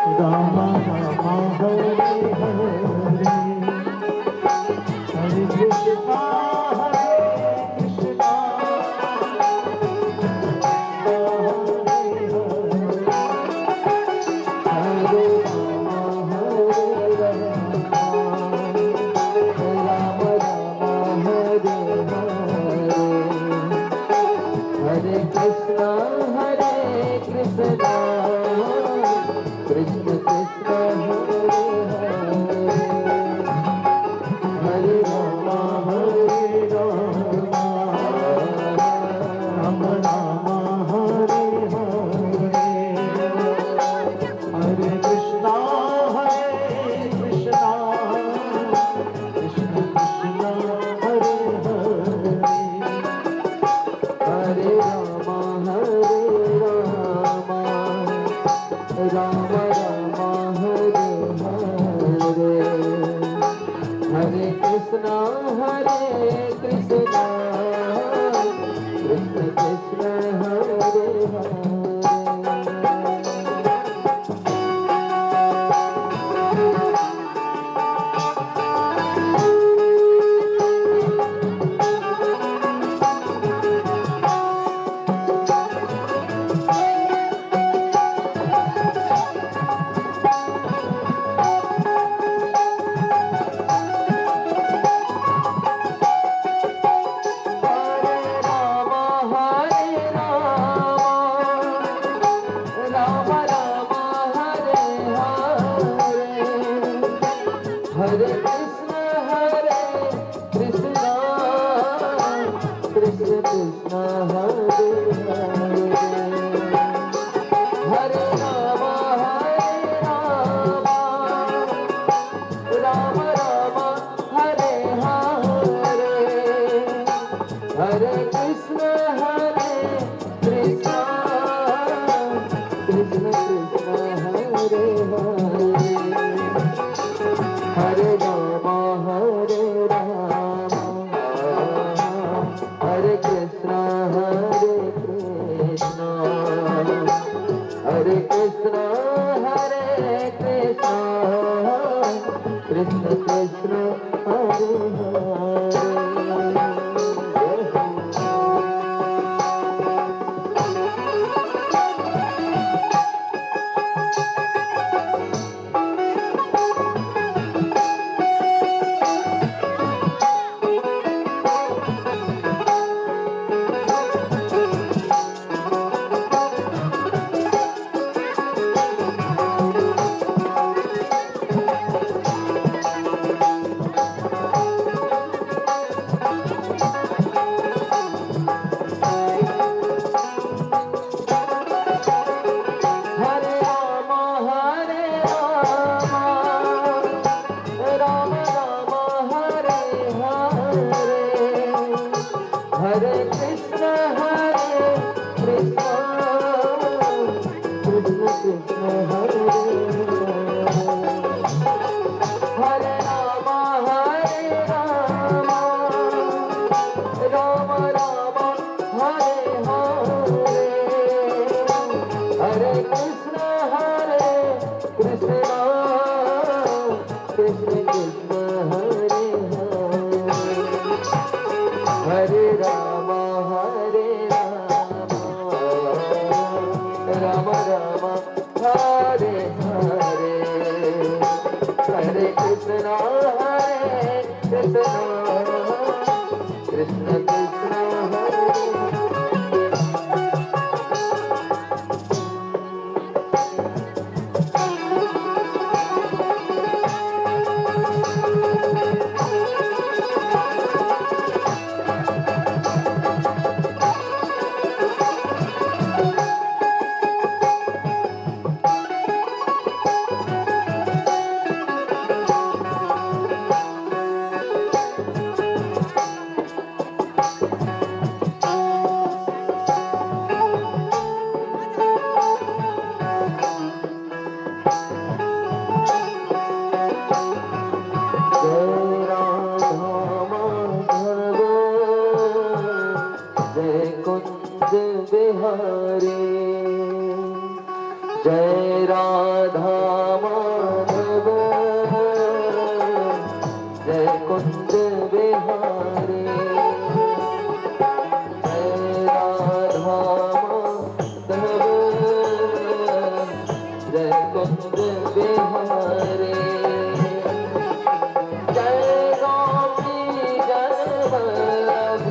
राम राम हरे हरे हरे कृष्णा कृष्णा हरे हरे राम राम हरे हरे हरे कृष्णा कृष्ण कृष्ण हरे हरे हरे राम राम हरे हरे हरे कृष्णा कृष्ण कृष्ण हरे हरे राम राम हरे हरे हरे कृष्णा कृष्ण कृष्ण हरे हरे हरे कृष्ण कृष्ण कृष्ण हरे हरे राम राम राम हरे हरे हरे कृष्ण कृष्ण कृष्ण हरे हरे राम हरे कृष्ण हरे कृष्ण कृष्ण कृष्ण हरे हरे कृष्ण कृष्ण कृष्ण हरे हरे राम राम राम हरे हरे हरे कृष्ण कृष्ण कृष्ण हरे हरे राम राम राम हरे हरे हरे कृष्ण कृष्ण कृष्ण कृष्ण हरे कुंज बिहारी जय राधा माधव जय कुंज बिहारी जय गोपी जन वल्लभ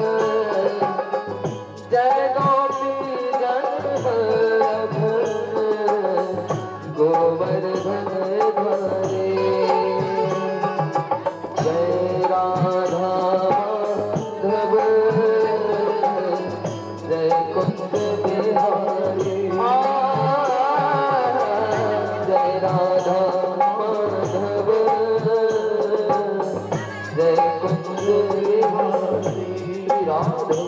जय गोपी जन वल्लभ गोवर्धन धारी जय राधा माधव जय कुंज बिहारी जय राधा माधव जय कुंज बिहारी राधे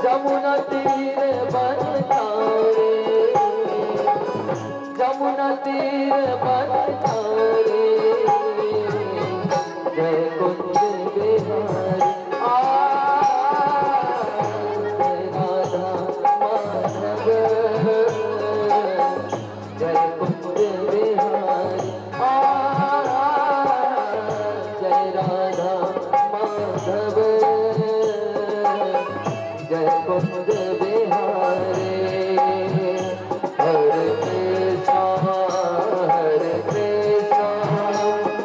जमुना तीर बनतारे जमुना तीर बनतारे जय कुंज बिहारी जय राधा माधव जय कुंज बिहारी जय राधा माधव जय कुंज बिहारी हरे कृष्णा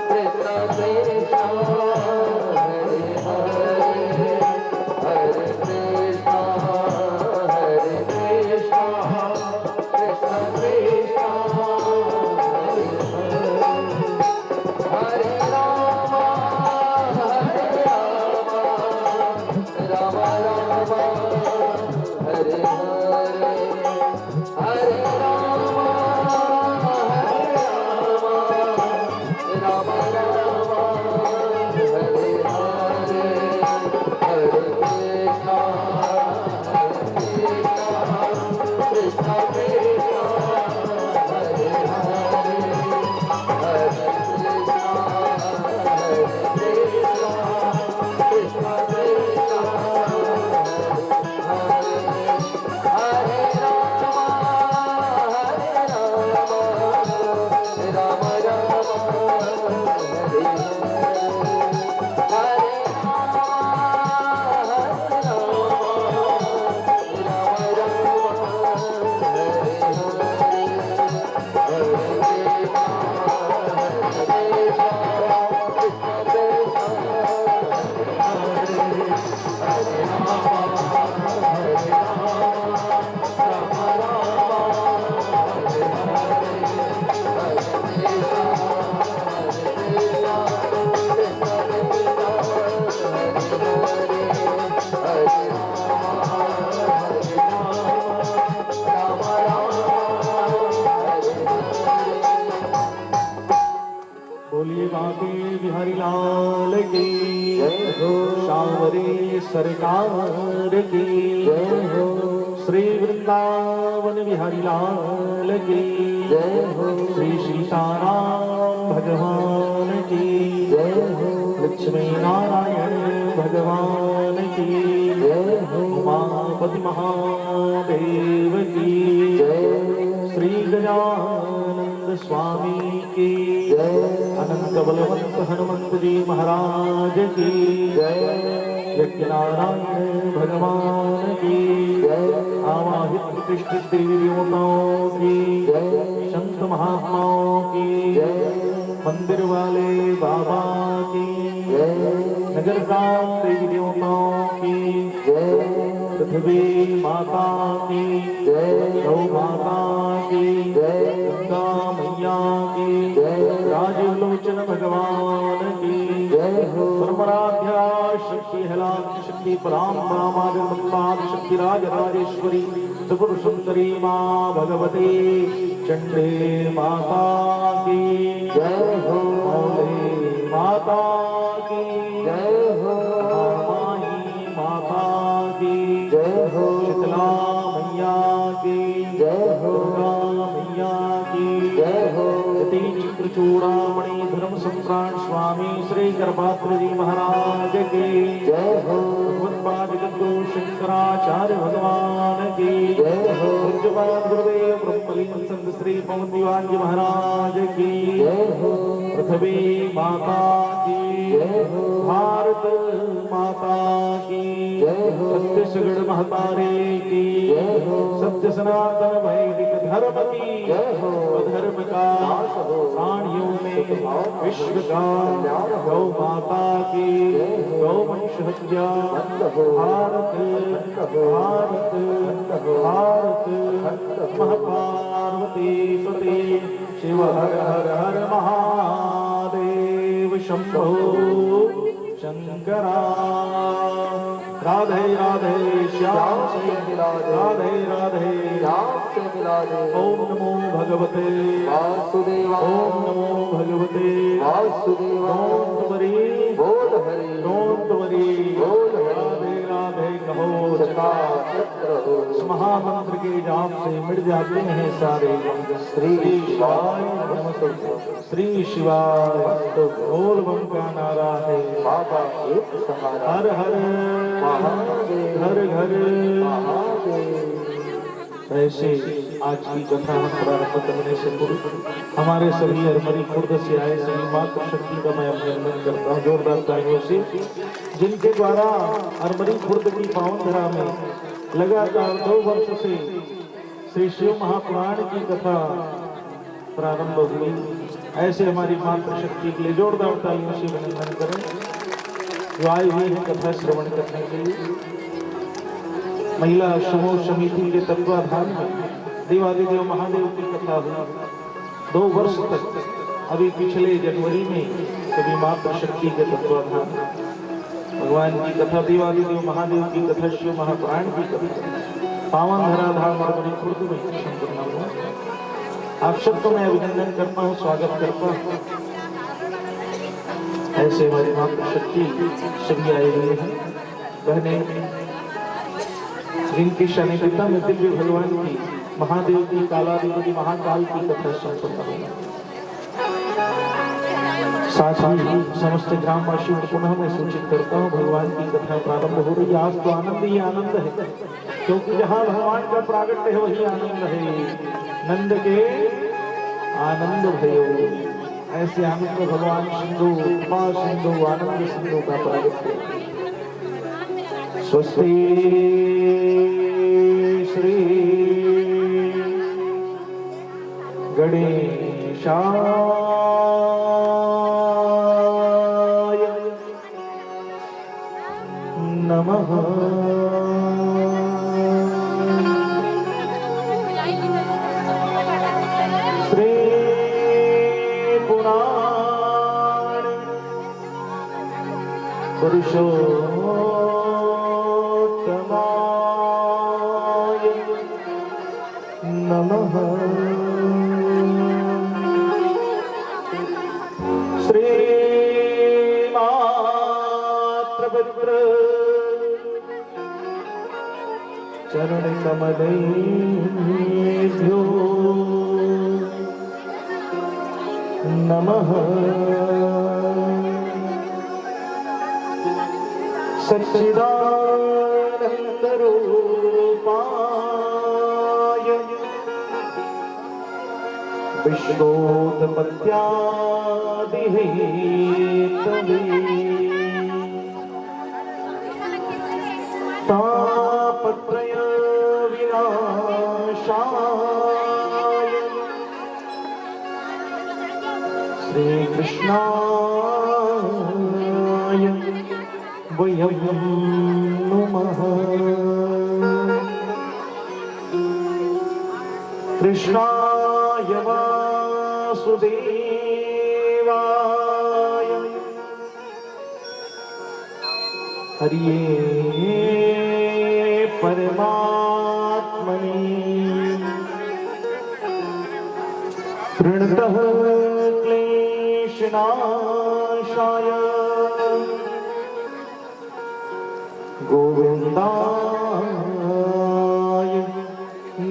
कृष्ण कृष्ण हरे हरे हरे कृष्णा कृष्ण कृष्ण हरे राम राम राम हरे हरे हरे राम राम राम हरे हरे हरे कृष्णा कृष्ण कृष्ण हरे हरे हरे कृष्णा कृष्ण कृष्ण हरे राम राम राम हरे हरे बोलिए बांके बिहारी लाल की जय हो सांवरे सरकार की जय हो श्री वृंदावन बिहारी लाल की जय हो श्री सीताराम भगवान की जय हो लक्ष्मी नारायण भगवान की जय हो उमापति महादेव की जय श्री गजानंद स्वामी की जय अनंत बलवंत हनुमंत जी महाराज की जय यज्ञ नारायण भगवान की जय आवाहित प्रतिष्ठित देवी देवताओं की जय संत महात्माओं की जय मंदिर वाले बाबा की जय नगर ग्राम देवी देवताओं की जय पृथ्वी माता की जय गौ माता की जय गंगा मैया की जय राजलोचन भगवान की जय हो परमराध्या शक्ति हलाद शक्ति पराम्परामाद शक्ति राज राजेश्वरी त्रिपुर सुंदरी माँ भगवती चंडी माता की जय हो मौली माता की जय हो महामाई माता की जय हो शीतला मैया की जय हो दुर्गा मैया की जय हो यति चित्रचूड़ामणि धर्म सम्राट स्वामी श्री गर्भात्र जी महाराज की जय हो भगवत्पाद जगद्गुरु शंकराचार्य भगवान की जय हो पूज्यपाद गुरुदेव ब्रह्मलीन संत श्री पवन दीवान जी महाराज की जय हो पृथ्वी माता की जय हो भारत माता की जय हो छत्तीसगढ़ महतारे की जय हो सत्य सनातन वैदिक धर्म की जय हो अधर्म का प्राणियों में विश्व का गौ माता की गौ वंश हत्या भारत भारत भारत महापार्वती पति शिव हर हर हर महादेव शंभो शंकरा राधे राधे श्याम से राधे राधे राम से मिला दे ओम नमो भगवते वासुदेवा ओम नमो भगवते वासुदेवा डोंट वरी बोल हरि डोंट वरी बोल हरि राधे राधे कहो चका चक्र हो इस महामंत्र के जाप से मिट जाते हैं सारे श्री शिवाय नमः श्री शिवाय बोल बम का नारा है बाबा एक सहारा हर हर महादेव घर घर महादेव ऐसे आज की कथा हम प्रारंभ करने से पूर्व हमारे सभी हरमरी खुर्द से आए सभी मातृ शक्ति का मैं अभिनंदन करता हूँ जोरदार तालियों से जिनके द्वारा हरमरी खुर्द की पावन धरा में लगातार 2 वर्ष से श्री शिव महापुराण की कथा प्रारंभ हुई। ऐसे हमारी मातृ शक्ति के लिए जोरदार तालियों से अभिनंदन करें जो आई हुई है कथा श्रवण करने के लिए। महिला समूह समिति के तत्वाधान में देवादिदेव महादेव की कथा हुई 2 वर्ष तक। अभी पिछले जनवरी में सभी मातृ शक्ति के तत्वाधान भगवान की कथा देवादिदेव महादेव की कथा शिव महापुराण की कथा पावन धराधाम हरमरी खुर्द में संपन्न हुआ। आप सबको मैं अभिनंदन करता हूँ, स्वागत करता हूँ। ऐसे हमारी मातृ शक्ति सभी आए हुए हैं बहने जिनकी शनि पिता में दिव्य भगवान की महादेव की कालाधिपति महाकाल की कथा संपन्न होगा। साथ ही समस्त ग्रामवासियों को पुनः मैं सूचित करता हूँ भगवान की कथा प्रारंभ हो रही है। आज तो आनंद ही आनंद है क्योंकि जहाँ भगवान का प्रागट्य है वही आनंद है। नंद के आनंद भयो ऐसे आनंद भगवान सिंधु कृपा सिंधु आनंद सिंधु का प्रागट्य। स्वस्ति श्री गणेशाय नमः। श्री पुराण पुरुषोत्तमाय नमः। श्री मातृपुत्र चरण कमलेभ्यो नमः। सच्चिदानंद रूपाय विश्वोत्पत्त्यादिहेतवे तापत्रय विनाशाय श्री कृष्णाय वयं नुमः। कृष्णाय वासुदेवाय हरिये परमात्मने प्रणतः क्लेशनाशाय गोविन्दाय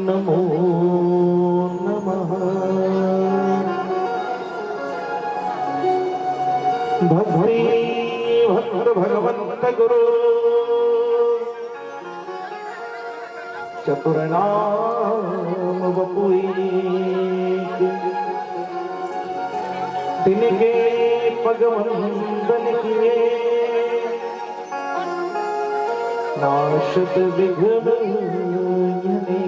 नमो नमः। भक्ति भक्त भगवंत गुरु चतुरनाम वपुईक तिनके पग वंदन किए नाशत विघ्न यने।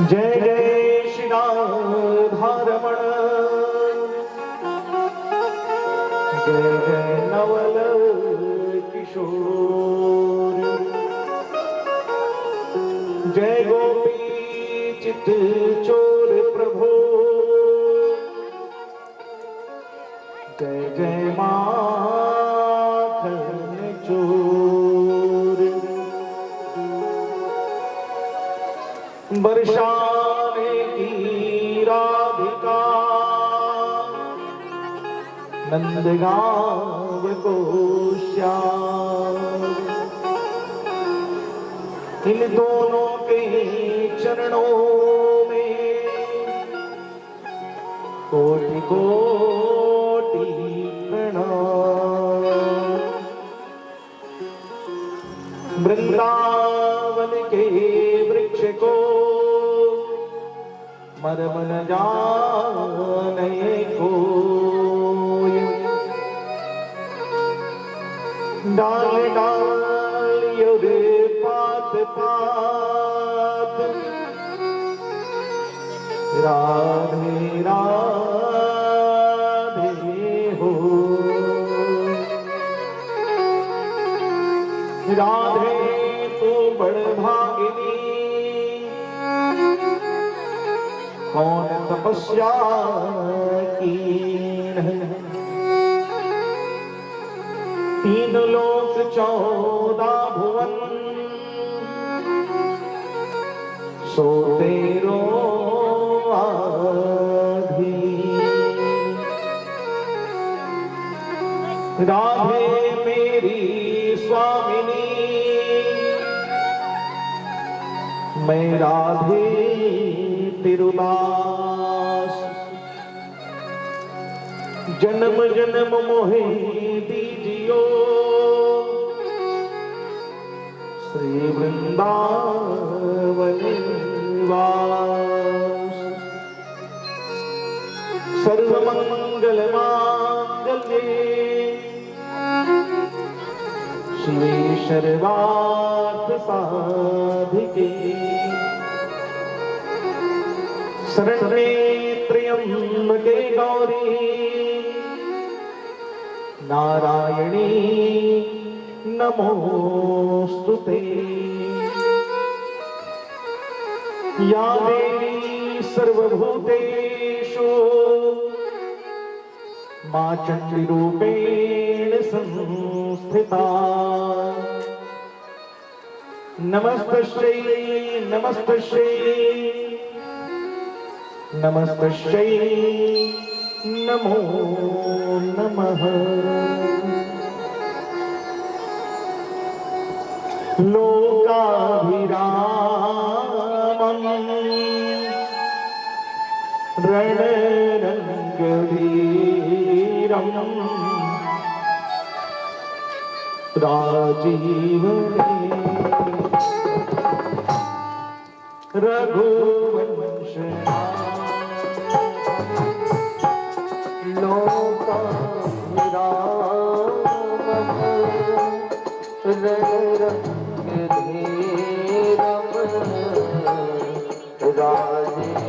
जय जय श्री राधारमण जय जय नवल किशोर जय गोपी चित चोर प्रभु जय जय माखन चोर। बरसाने की राधिका नंदगांव को श्याम इन दोनों के चरणों में कोटि कोटि प्रणाम। वृंदावन के वृक्ष को मर्म न जाने को डाल डाल युग पात पात राधे राधे हो। राधे तू बड़ भागिनी कौन तपस्या की तीन लोक 14 भुवन सो तेरो आधीन। राधे मेरी स्वामिनी मैं राधे तिरुदास जन्म जन्म मोहे दीजियो श्री वृंदावन वास। सर्वमंगल मांगल्ये शिवे सर्वार्थ साधिके शरण्ये त्र्यंबके गौरी नारायणी नमोस्तुते। या देवी सर्वभूतेषु मा चण्डीरूपेण संस्थिता नमस्तस्यै नमस्तस्यै नमस्तस्यै नमो नमः। लोकाभिरामम् रणरङ्गवीरम् राजीवने रघुवंशना राजीव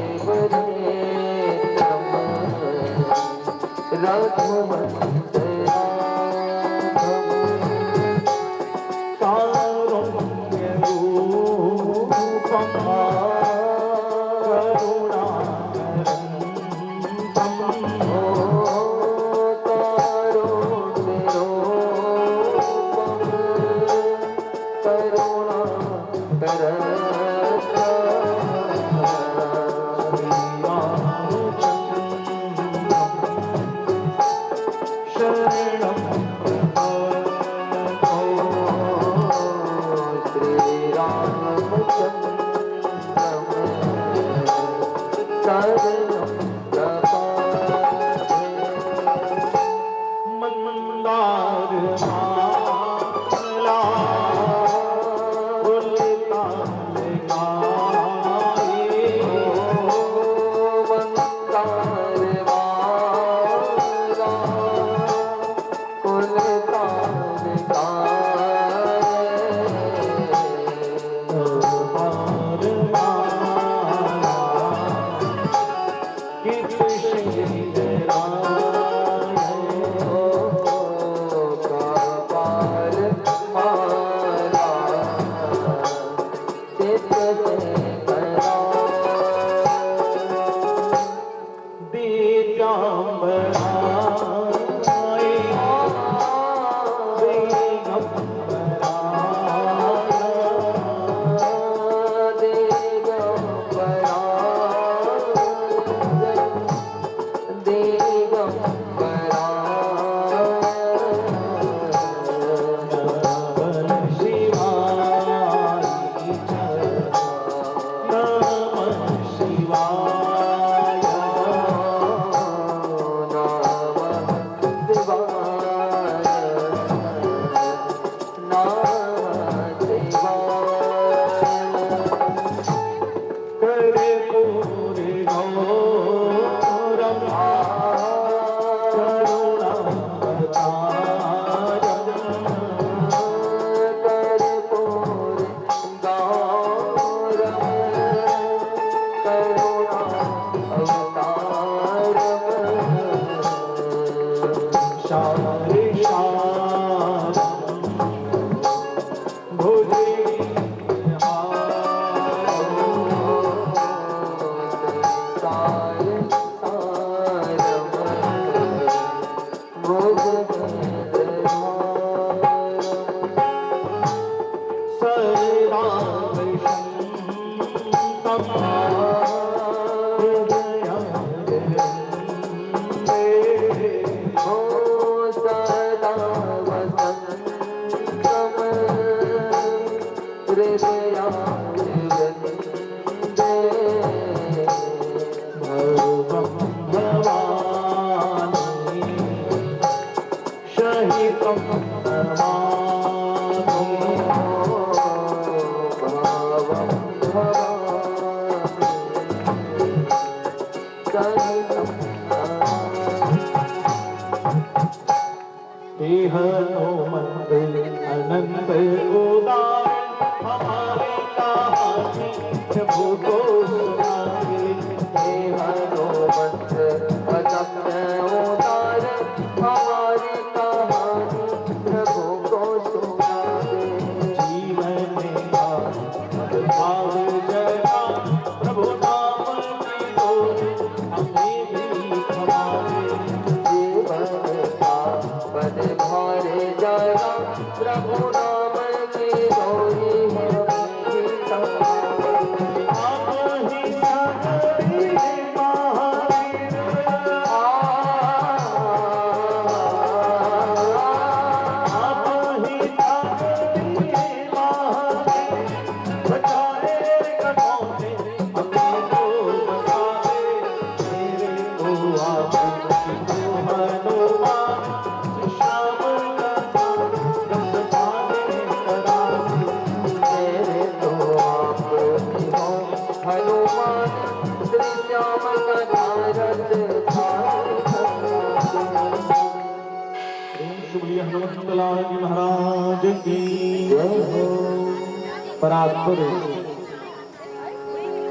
परात्पर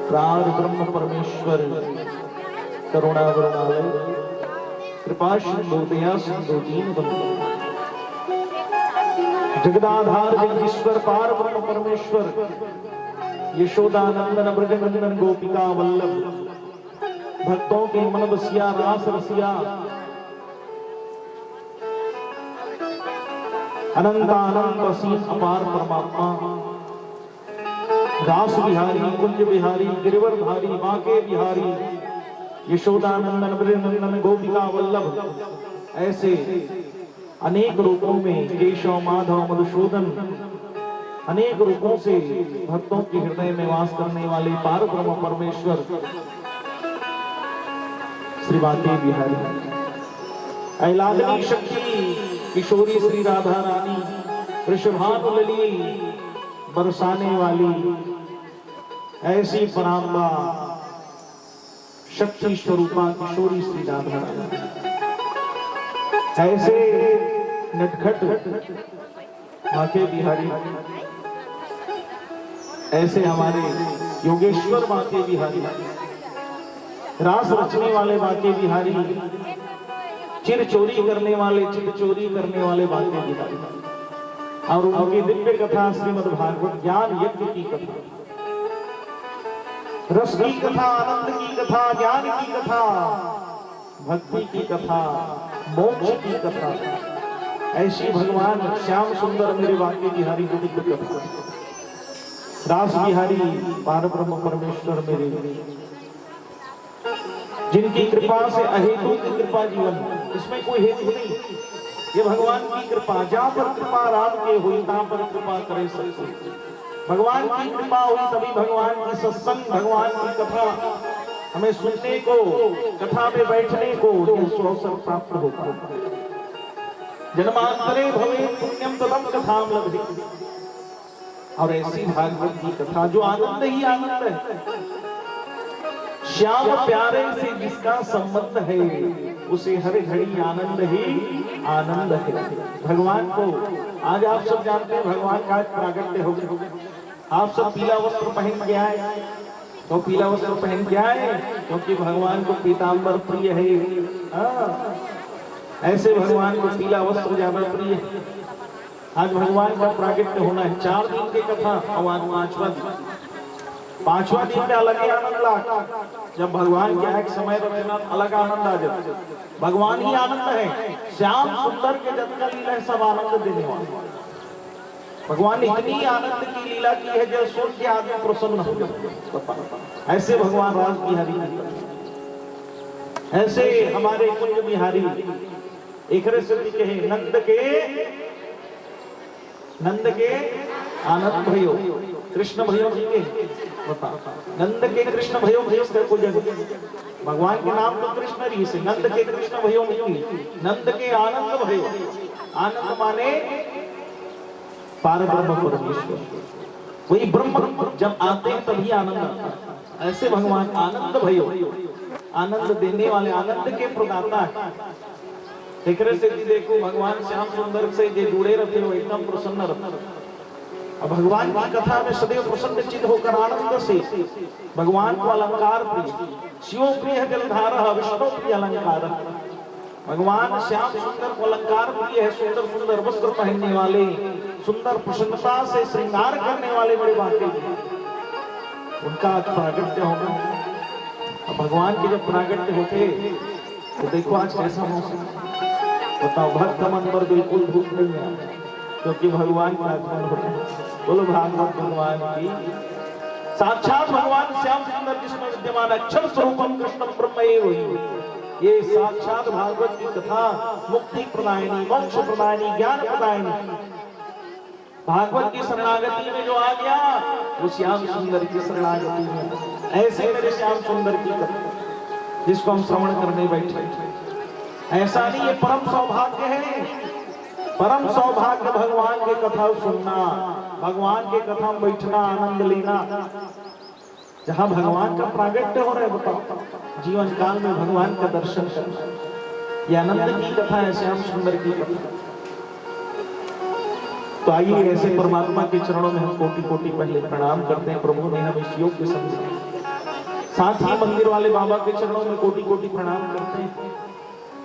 प्राण ब्रह्म परमेश्वर करुणा वरुणालय कृपा सिंधु दया सिंधु दीनबंधु जगदाधार जगदीश्वर पार ब्रह्म परमेश्वर यशोदानंदन ब्रजनंदन गोपिका वल्लभ भक्तों के मन बसिया रास रसिया, अनंत आनंद असीम अपार परमात्मा, रास बिहारी कुंज बिहारी गिरिवरधारी बांके बिहारी यशोदानंदन ब्रजनंदन गोपिका वल्लभ, ऐसे अनेक रूपों में केशव माधव मधुसूदन, अनेक रूपों से भक्तों के हृदय में वास करने वाले पार ब्रह्म परमेश्वर श्री बांके बिहारी, अहिलादनी शक्ति किशोरी श्री राधा रानी, वृषभानुलली बरसाने वाली ऐसी पराम्बा शक्ति स्वरूपा किशोरी श्री राधा रानी, ऐसे नटखट बांके बिहारी, ऐसे हमारे योगेश्वर बांके बिहारी, रास रचने वाले बांके बिहारी, चिर चोरी करने वाले चिर चोरी करने वाले बांके बिहारी, और उनकी दिव्य कथा श्रीमद् भागवत ज्ञान यज्ञ की कथा, रस की कथा, आनंद की कथा, ज्ञान की कथा, भक्ति की कथा, मोक्ष की कथा, ऐसी भगवान श्याम सुंदर मेरे बांके बिहारी की दिव्य कथा, रास बिहारी पार ब्रह्म परमेश्वर मेरे, जिनकी कृपा से अहेतु की कृपा जीवन, इसमें कोई हेतु नहीं, ये भगवान की कृपा, जहां पर कृपा राम के हुई तहां पर कृपा करे सत्संग, भगवान की कृपा हुई तभी भगवान की सत्संग, भगवान की कथा हमें सुनने को, कथा में बैठने को यह अवसर प्राप्त होता है। जन्मांतरे भवे पुण्यम तदम कथाम लभते, और ऐसी भागवत की कथा जो आनंद ही आनंद है, श्याम प्यारे से जिसका संबंध है उसे हर घड़ी आनंद ही आनंद है। भगवान को आज आप सब जानते हैं, भगवान का आज प्रागट्य हो गया, आप सब पीला वस्त्र पहन के आए, तो पीला वस्त्र पहन के आए क्योंकि भगवान को पीतांबर प्रिय है, ऐसे भगवान को पीला वस्त्र ज्यादा प्रिय है। आज भगवान का प्रागट्य होना है, 4 दिन की कथा, और आज 5वां दिन में अलग ही आनंद ला, जब भगवान के एक समय रचना अलग आनंद आ जाता, भगवान ही आनंद है, श्याम सुंदर के जितना लीला है सब आनंद देने वाले, भगवान ने इतनी आनंद की लीला की है जो सुन के आदमी प्रसन्न हो जाता, ऐसे भगवान रास बिहारी, ऐसे हमारे कुंज बिहारी, एक कहे नंद के आनंद भयो, कृष्ण भयो जी के बता, नंद के कृष्ण भयो भयो को भगवान के नाम तो कृष्ण ही से, नंद के कृष्ण भयो नंद के आनंद भयो, आनंद माने पार ब्रह्म परमेश्वर, वही ब्रह्म जब आते हैं तभी आनंद आता है, ऐसे भगवान आनंद भयो, आनंद देने वाले, आनंद के प्रदाता है। से देखो भगवान श्याम सुंदर से जे जुड़े रहते हो एकदम प्रसन्न रहते, अब भगवान की कथा में सदैव प्रसन्न चित्त होकर आनंद से भगवान को अलंकार प्रिय, शिव प्रिय जलधारा विष्णु प्रिय अलंकार, भगवान श्याम सुंदर को अलंकार प्रिय है, सुंदर सुंदर वस्त्र पहनने वाले, सुंदर प्रसन्नता से श्रृंगार करने वाले बड़े बातें, उनका आज प्रागट्य होगा। अब भगवान के जब प्रागट्य होते तो देखो आज कैसा मौसम, बताओ भक्त मन पर बिल्कुल धूप नहीं है क्योंकि भगवान का आगमन होता है। बोलो भागवत भगवान की, साक्षात भगवान श्याम सुंदर जिसमें विद्यमान अक्षर स्वरूपम कृष्णम ब्रह्म एव, ये साक्षात भागवत की कथा मुक्ति प्रदायिनी, मोक्ष प्रदायिनी, ज्ञान प्रदायिनी, भागवत की शरणागति में जो आ गया वो श्याम सुंदर की शरणागति में, ऐसे मेरे श्याम सुंदर की कथा जिसको हम श्रवण करने बैठे, ऐसा नहीं, ये परम सौभाग्य है, परम सौभाग्य भगवान के कथा सुनना, भगवान के कथा में बैठना, आनंद लेना, जहां भगवान का प्रागट्य हो रहा है, बताओ जीवन काल में भगवान का दर्शन करना, ये आनंद की कथा है, श्याम सुंदर की कथा। तो आइए ऐसे परमात्मा के चरणों में हम कोटि कोटि पहले प्रणाम करते हैं, प्रभु ने हम इस योग के समझे, साथ ही मंदिर वाले बाबा के चरणों में कोटि कोटि प्रणाम करते हैं,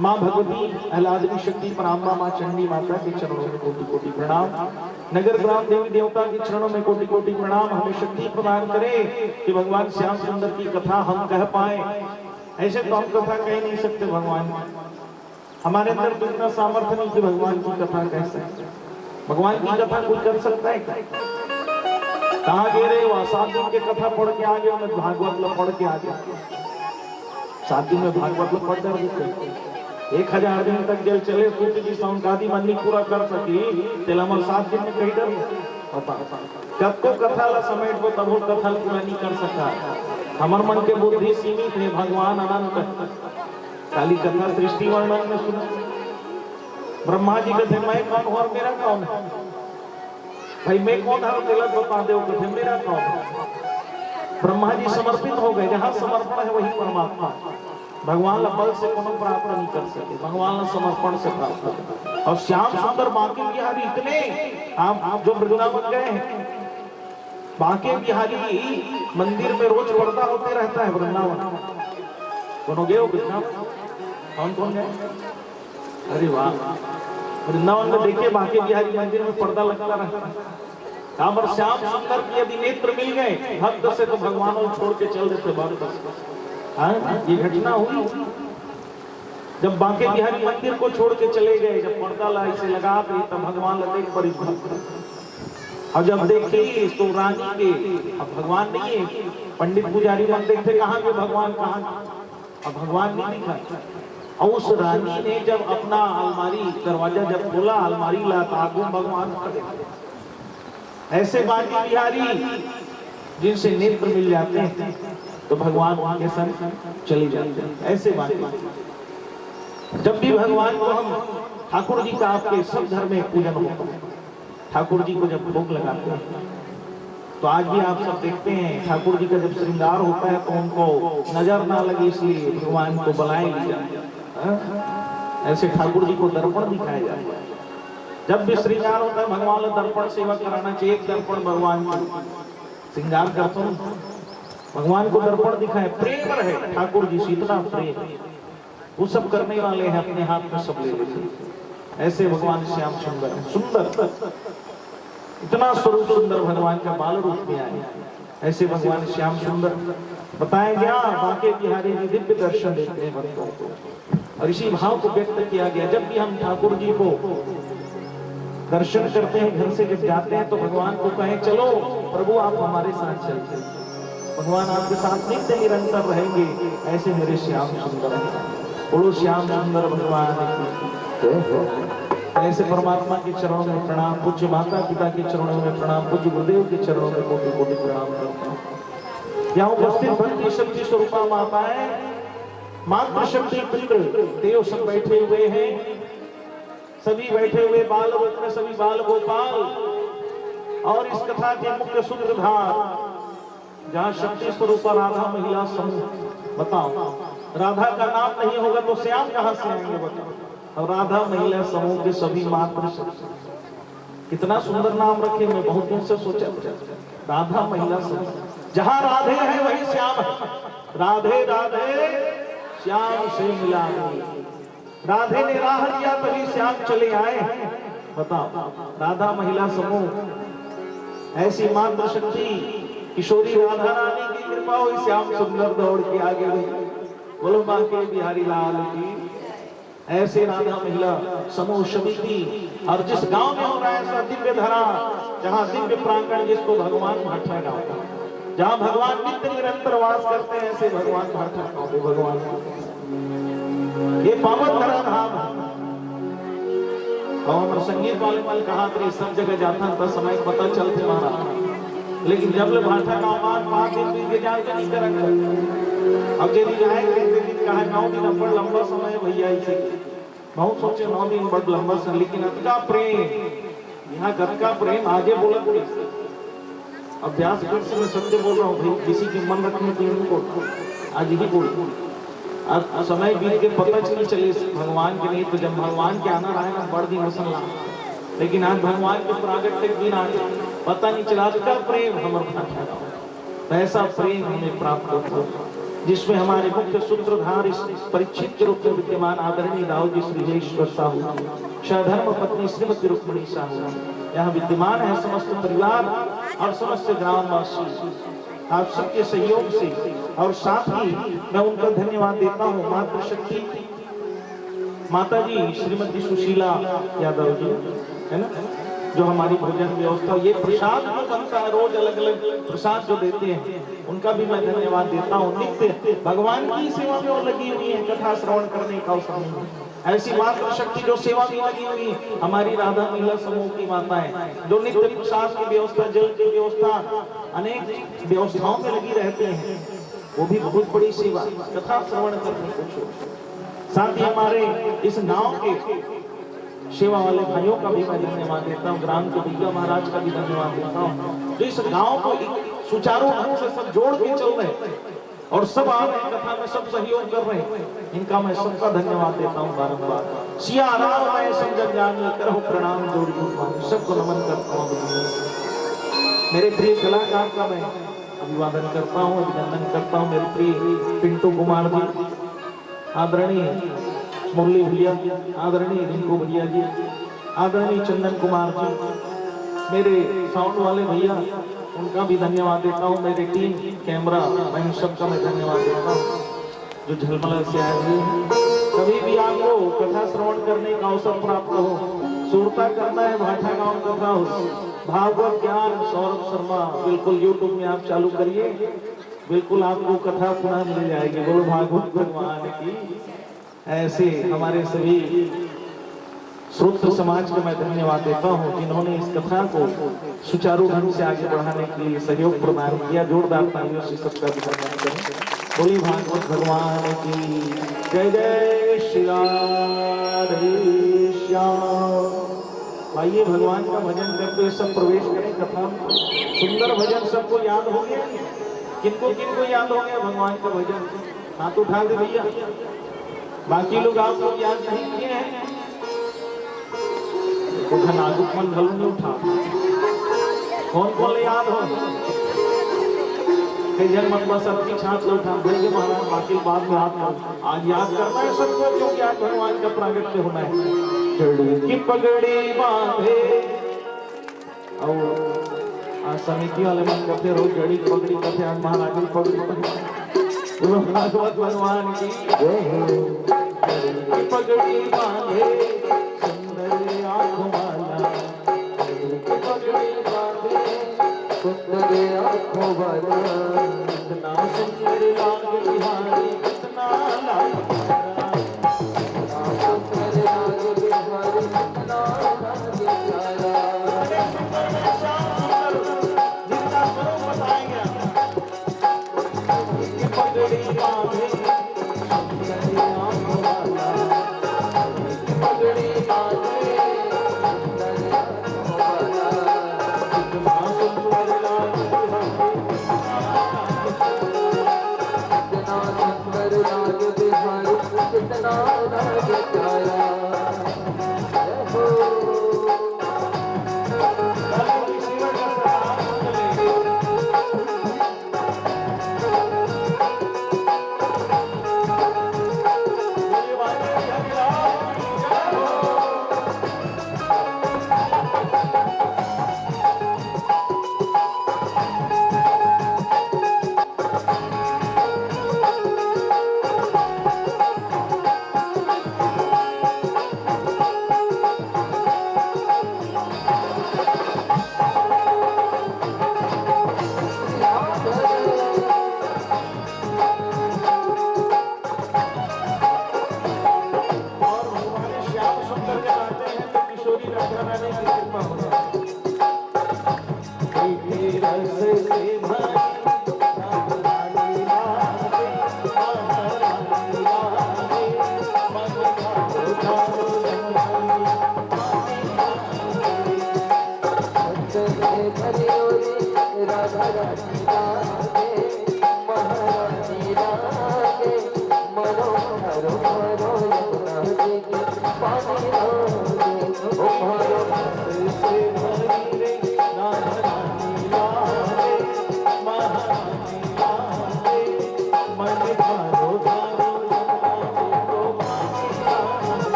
माँ भगवती अहिलादनी शक्ति पराम्बा माँ चंडी माता के चरणों में कोटि कोटि प्रणाम, नगर ग्राम देवी देवता के चरणों में कोटि कोटि प्रणाम। हमें शक्ति प्रदान करे कि भगवान श्याम सुंदर की कथा हम कह पाए, ऐसे तो हम कथा कह नहीं सकते भगवान की। हमारे अंदर तो इतना सामर्थ्य नहीं कि भगवान की कथा कह सकते। भगवान की कथा कोई कर सकता है क्या? कहाँ गए रे? वहां 7 दिन के कथा पढ़ के आ गए, भागवत लो पढ़ के आ गए। 7 दिन में भागवत लो पढ़ कर 1000 दिन तक जेल चले सूत जी संकादी मंदी पूरा कर सकी तेल हमर 7 दिन में कही डर कब को कथा ला समेट वो तब कथा पूरा नहीं कर सका। हमर मन के बुद्धि सीमित है, भगवान अनंत। काली कथा सृष्टि वर्णन में सुना, ब्रह्मा जी कहते मैं कौन हूं और मेरा कौन है? भाई मैं कौन है गलत बता दो, कहते मेरा कौन है? ब्रह्मा जी समर्पित हो गए। जहां समर्पण है वही परमात्मा। भगवान बल से कोनो प्राप्त नहीं कर सके, भगवान समर्पण से प्राप्त कर। और श्याम सुंदर बांके बिहारी इतने आप जो वृंदावन गए हैं, बांके बिहारी मंदिर में रोज पर्दा होते रहता है वृंदावन। कौन गए हो वृंदावन? कौन कौन गए? अरे वाह, वृंदावन में देखिए बांके बिहारी मंदिर में पर्दा लगता रहता है। पर श्याम सुंदर की यदि नेत्र मिल गए भक्त से तो भगवान को छोड़ के चल देते बात। ये घटना हुई जब बांके बिहारी मंदिर को छोड़ के चले गए, जब पर्दा ला इसे लगा दी तब भगवान लगे बड़ी भक्त। और जब देखी तो रानी के, अब भगवान नहीं है, पंडित पुजारी जब देखते कहाँ के भगवान कहाँ, अब भगवान नहीं दिखा। और उस रानी ने जब अपना अलमारी दरवाजा जब खोला, अलमारी ला आगू भगवान खड़े। ऐसे बांके बिहारी जिनसे नेत्र मिल जाते हैं तो भगवान वहां के संग चली जाते हैं। ऐसे बात जब भी भगवान को हम ठाकुर जी का आपके सब धर्म में पूजन होता है, ठाकुर जी को जब भोग लगाते हैं तो आज भी आप सब देखते हैं ठाकुर जी का जब श्रृंगार होता है तो उनको नजर ना लगे इसलिए भगवान को बुलाए ले जाते हैं। ऐसे ठाकुर जी को दर्पण दिखाया जाता है। जब भी श्रृंगार होता है भगवान दर्पण सेवा कराना चाहिए। एक दर्पण भगवान को श्रृंगार करते हैं, भगवान को दर्पण दिखाए। प्रेम है ठाकुर जी से, इतना प्रेम वो सब करने वाले हैं, अपने हाथ में सब ले लेते। ऐसे भगवान श्याम सुंदर है, सुंदर इतना स्वरूप सुंदर भगवान का बाल रूप में आए। ऐसे भगवान श्याम सुंदर बताया गया। बांके बिहारी जी दिव्य दर्शन देते हैं भक्तों को और इसी भाव को व्यक्त किया गया। जब भी हम ठाकुर जी को दर्शन करते हैं, घर से जब जाते हैं तो भगवान को कहें चलो प्रभु आप हमारे साथ चलते, भगवान आपके साथ नित्य निरंतर रहेंगे। ऐसे मेरे श्याम सुंदर बोलो श्याम सुंदर भगवान। ऐसे परमात्मा के चरणों में प्रणाम, पूज्य माता पिता के चरणों में प्रणाम, पूज्य गुरुदेव के चरणों में कोटि कोटि प्रणाम करता हूँ। यहाँ उपस्थित भक्ति शक्ति स्वरूपा माताएं, मातृ शक्ति पुत्र देव सब बैठे हुए हैं। सभी बैठे हुए बाल रूप में सभी बाल गोपाल और इस कथा के मुख्य सूत्रधार जहाँ शक्ति स्वरूप राधा महिला समूह। बताओ राधा का नाम नहीं होगा तो श्याम कहाँ से आएंगे बताओ। और राधा महिला समूह के सभी मातृ शक्ति, कितना सुंदर नाम रखे। मैं बहुत दिन से सोचा राधा महिला समूह, जहाँ राधे है वही श्याम है। राधे राधे श्याम से मिला, राधे ने राह दिया तभी श्याम चले आए। बताओ राधा महिला समूह ऐसी मातृ शक्ति किशोरी राधा रानी की कृपा हुई, श्याम सुंदर दौड़ के आगे गई। बोलो बांके बिहारी लाल की। ऐसे राधा महिला समूह समिति और जिस गांव में हो रहा है ऐसा दिव्य धरा, जहाँ दिव्य प्रांगण जिसको भगवान भाठा गाँव, जहाँ भगवान नित्य निरंतर वास करते हैं, ऐसे भगवान भाठा गाँव भगवान ये पावन धरा धाम है। और संगीत वाले मल कहा सब जगह जाता था समय पता चलते महाराज, लेकिन जब ले भाठा का मान 5 दिन बीत गया नहीं करेंगे। अब यदि जाए कहते दिन कहा 9 दिन बड़ लंबा समय भैया इसे बहुत सोचे 9 दिन बड़ लंबा समय, लेकिन अतका प्रेम यहाँ घर का प्रेम आगे बोला कोई अभ्यास कर मैं सत्य बोल रहा हूँ भाई, किसी के मन रखने तो इनको आज ही बोल। अब समय बीत के पता नहीं चले भगवान के नहीं, तो जब भगवान के आना रहा है ना बड़ दिन वसन ला, लेकिन आज भगवान के प्रागट के दिन आज पता नहीं चला का प्रेम हमारा ऐसा प्रेम हमें प्राप्त होता जिसमें हमारे मुख्य सूत्रधार इस परीक्षित के रूप में विद्यमान आदरणीय दाऊ जी श्रीजेश्वर साहू सधर्म पत्नी श्रीमती रुक्मिणी साहू यहाँ विद्यमान है। समस्त परिवार और समस्त ग्रामवासी आप सबके सहयोग से और साथ ही मैं उनका धन्यवाद देता हूँ मातृशक्ति माता जी श्रीमती सुशीला यादव जी, है ना, जो हमारी भोजन व्यवस्था, ये प्रसाद जो बनता है रोज अलग अलग प्रसाद जो देते हैं, उनका भी मैं धन्यवाद देता हूँ। नित्य भगवान की सेवा में वो लगी हुई है, कथा श्रवण करने का अवसर नहीं है। ऐसी मातृशक्ति जो सेवा में लगी हुई, हमारी राधा महिला समूह की माताएं जो नित्य प्रसाद की व्यवस्था, जल की व्यवस्था, अनेक व्यवस्थाओं में लगी रहते हैं, वो भी बहुत बड़ी सेवा, कथा श्रवण करने को छोड़। साथ ही हमारे इस गांव के सेवा वाले भाइयों का भी मैं धन्यवाद देता हूँ, ग्राम के भैया महाराज का भी धन्यवाद देता हूँ, जो इस गांव को सुचारू ढंग से सब जोड़ के चल रहे हैं और सब आ रहे हैं कथा में, सब सहयोग कर रहे हैं, इनका मैं सबका धन्यवाद देता हूँ बारंबार। सिया राम मैं समझ जानी करो प्रणाम जोड़ी सबको नमन करता हूँ। मेरे प्रिय कलाकार का मैं अभिवादन करता हूँ, अभिनंदन करता हूँ। मेरे प्रिय पिंटू कुमार जी, आदरणीय मुरली भैया, आदरणीय रिंकू भैया जी, आदरणीय चंदन कुमार जी, मेरे साउंड वाले भैया, उनका भी धन्यवाद देता हूँ। मेरे टीम कैमरा मैं सबका मैं धन्यवाद देता हूँ जो झलमला से आए हुए हैं। कभी भी आपको कथा श्रवण करने का अवसर प्राप्त हो, सुरता करना है भाठा गांव कथा हो, भागवत ज्ञान सौरभ शर्मा बिल्कुल यूट्यूब में आप चालू करिए, बिल्कुल आपको कथा पुनः मिल जाएगी। बोलो भागवत भगवान की। ऐसे हमारे सभी श्रोत्र समाज को मैं धन्यवाद देता हूँ जिन्होंने इस कथा को सुचारू ढंग से आगे बढ़ाने के लिए सहयोग प्रदान किया। जोरदार तालियों से सबका धन्यवाद करें। बोली भागवत भगवान की जय। जय श्री राधे श्याम। आइए भगवान का भजन करते सब प्रवेश करें कथा। सुंदर भजन सबको याद हो गया? किनको किनको याद हो गया भगवान का भजन? हाथ उठा दे भैया। बाकी लोग आप लोग याद नहीं किए हैं? नाजुक मन गलू नहीं उठा। कौन कौन याद हो? जन मन बस अपनी छात से उठा देंगे महाराज, बाकी बाद में आज याद करना है सबको, क्योंकि आज भगवान का प्रागट्य होना है। जड़ी की पगड़ी बांधे और आज समिति वाले मन करते रोज जड़ी पगड़ी करते, आज महाराज की पगड़ी भागवत भगवान की पगड़ी बांधे सुंदर आँखों वाला, पगड़ी बांधे सुंदर आँखों वाला, कितना सुंदर लाग बिहारी, कितना लाग सुंदर लाग बिहारी, कितना लाग बिहारा। जितना स्वरूप बताएंगे पगड़ी बांधे सुंदर आँखों वाला, पगड़ी बांधे सुंदर आँखों वाला, कितना सुंदर लाग बिहारी, कितना लाग प्यारा।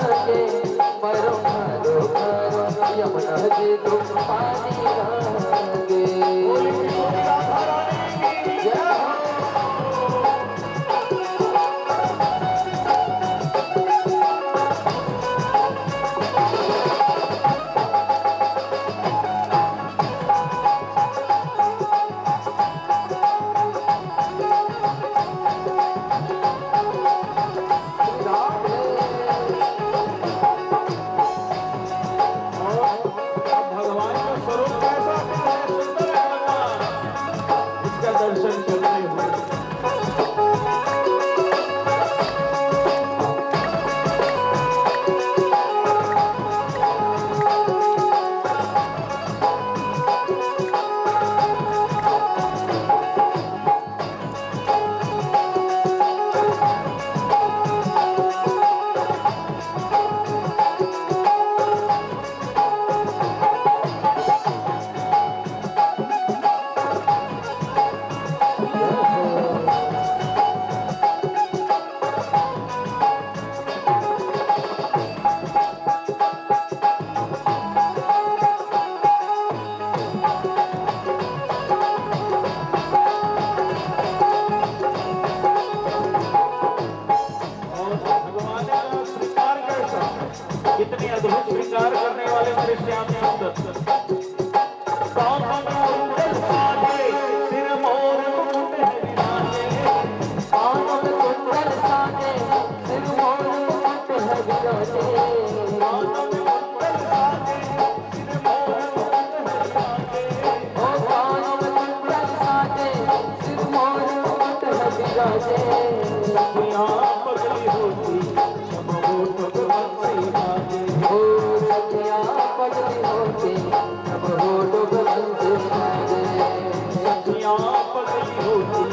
महारानी के मरो तुम पानी लागे। जय हो। भगवान का स्वरूप कैसा है? सुंदर है भगवान, इसका दर्शन करते हुए भगवान का श्रृंगार कैसा? कितनी अद्भुत श्रृंगार करने वाले मेरे श्याम सुंदर। कानों में कुंडल साजे, सिर मोर मुकुट है विराजे। कानों में कुंडल साजे, सिर मोर मुकुट है विराजे। कानों में कुंडल साजे, सिर मोर मुकुट है विराजे। ओ कानों में कुंडल साजे, सिर मोर मुकुट है विराजे। सखियाँ पगली होती, सब होठ बंसी बाजे। ओ सखियाँ पगली होती, सब होठ बंसी बाजे। सखियाँ पगली होती,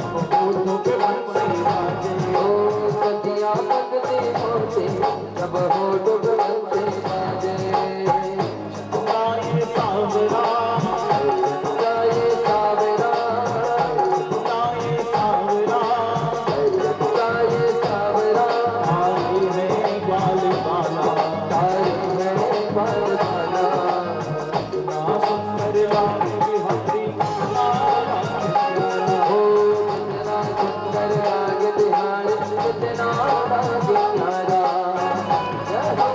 सब होठ बंसी बाजे। ओ सखियाँ पगली होती, सब होठ बंसी बाजे। गाये सावरा, गाये सावरा, गाये सावरा, गाये सावरा, आई है ग्वाल बाला। गाये है बरसाना। ना सुंदर लागे बिहारी, लाला प्यारा। ओ कितना सुंदर लागे बिहारी, कितना लागे प्यारा। जय हो।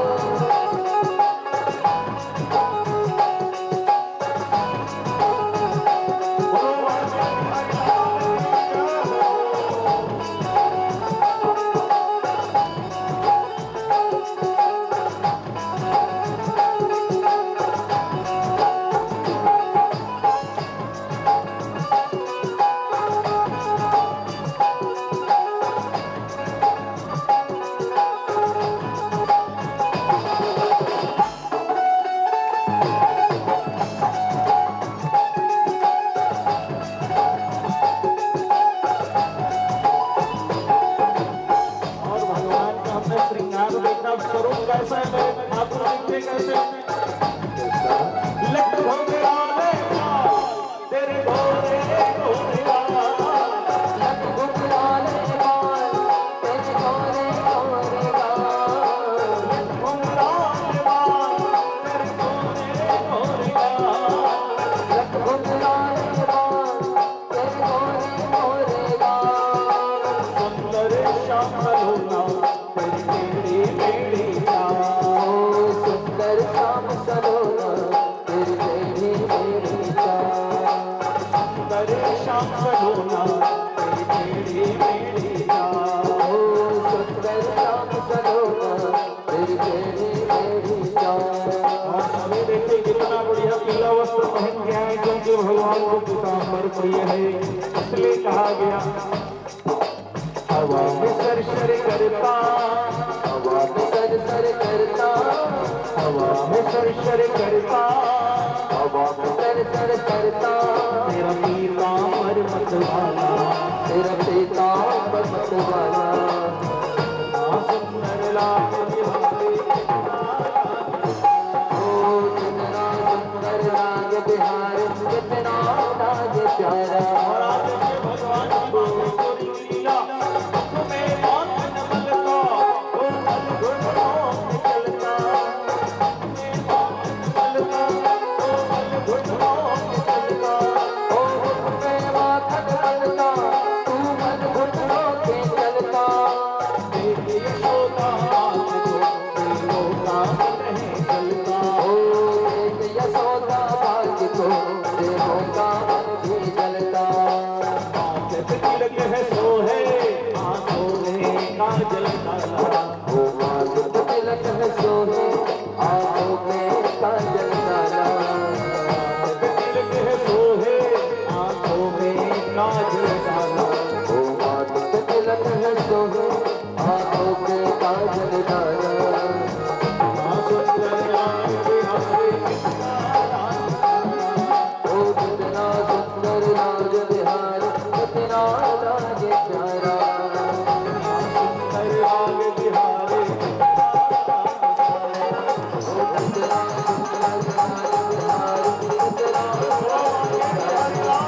और भगवान का हमने श्रृंगार देखा, स्वरूप कैसा है मेरे ठाकुर जी के कैसे? लख भोगे वाले तेरे भोरे भोरे लख घुंघराले बाल, तेरे गोरे गोरे गाल। लख घुंघराले बाल, तेरे गोरे गोरे गाल। सुंदर श्याम सलोना तेरी मेरी जान। ओ सुंदर श्याम सलोना, तेरी मेरी मेरी जान। सुंदर श्याम सलोना तेरी मेरी जान। ओ सुंदर श्याम सलोना, तेरी मेरी मेरी जान। और सभी देखिए कितना बढ़िया पीला वस्त्र पहन के आए, क्योंकि भगवान को पीताम्बर प्रिय है, इसलिए कहा गया हवा में सरसर करता, हवा में सर करता, हवा में सरसर करता, हवा में सर करता। तेरा पीताम्बर मतवाला, तेरा पीताम्बर मतवाला। ना सुंदर लागे बिहारी, ओ कितना सुंदर लागे बिहारी, कितना लागे प्यारा। और आज के भगवान की गोरी लीला, तुम्हें मान नमल का, ओ मल गुणों में चलता, तुम्हें मान नमल का, घुटनों में चलता, ओ हुक्मे माखन बनता, तू मन घुटनों के चलता। देख यशोदा आज तो तेरों का नहीं चलता। ओ देख यशोदा आज तो तेरों का मन भी जलता। माथे पे तिलक है सोहे आंखों में काजल काला। ओ माथे पे तिलक है सोहे आंखों में काजल काला। माथे पे तिलक है सोहे आंखों में काजल काला। ओ माथे पे तिलक है सोहे आंखों में काजल काला। माँ सुंदर लाल बिहारी कितना लाल काला। ओ कितना सुंदर लाज बिहार कितना लागे प्यारा। माँ सुंदर लाल बिहारी ओ कितना सुंदर लाज बिहार कितना लागे प्यारा।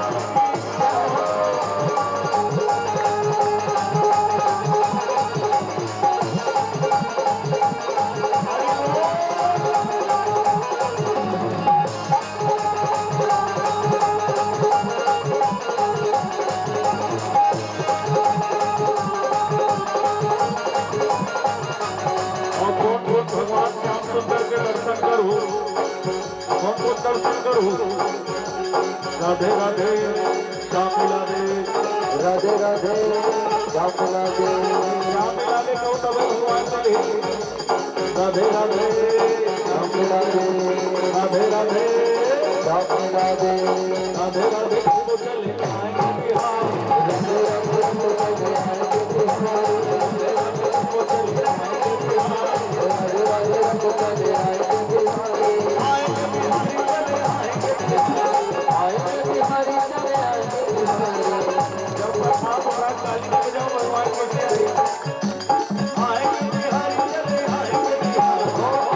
और कौन भगवान श्याम सुंदर के दर्शन करूं, कौन दर्शन करूं। राधे राधे श्याम राधे राधे राधे श्याम राधे। श्याम राधे कहो तब भगवान चले। राधे राधे श्याम राधे राधे राधे श्याम राधे। राधे राधे तो चले आएंगे बिहार। राधे राधे तो चले आएंगे बिहारी। राधे राधे तो चले आएंगे बिहार। राधे राधे तो चले आएंगे बिहारी। आएंगे बिहारी चले आएंगे बिहार। आएंगे बिहारी चले आएंगे बिहारी। जब बरसात हो रहा काली में बजाओ भगवान कैसे आए। आएंगे बिहारी चले आएंगे बिहार।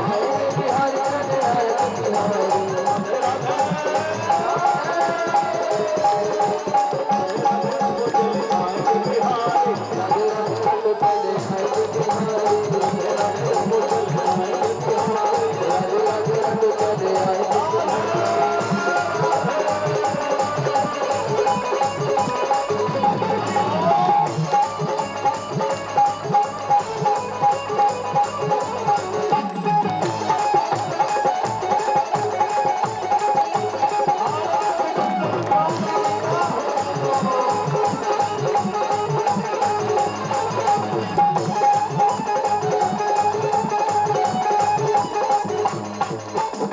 आएंगे बिहारी चले आएंगे बिहारी। राधे राधे तो चले आएंगे बिहारी। राधे राधे तो चले आएंगे बिहारी। राधे राधे तो चले आएंगे बिहारी। राधे राधे तो चले आएंगे बिहारी।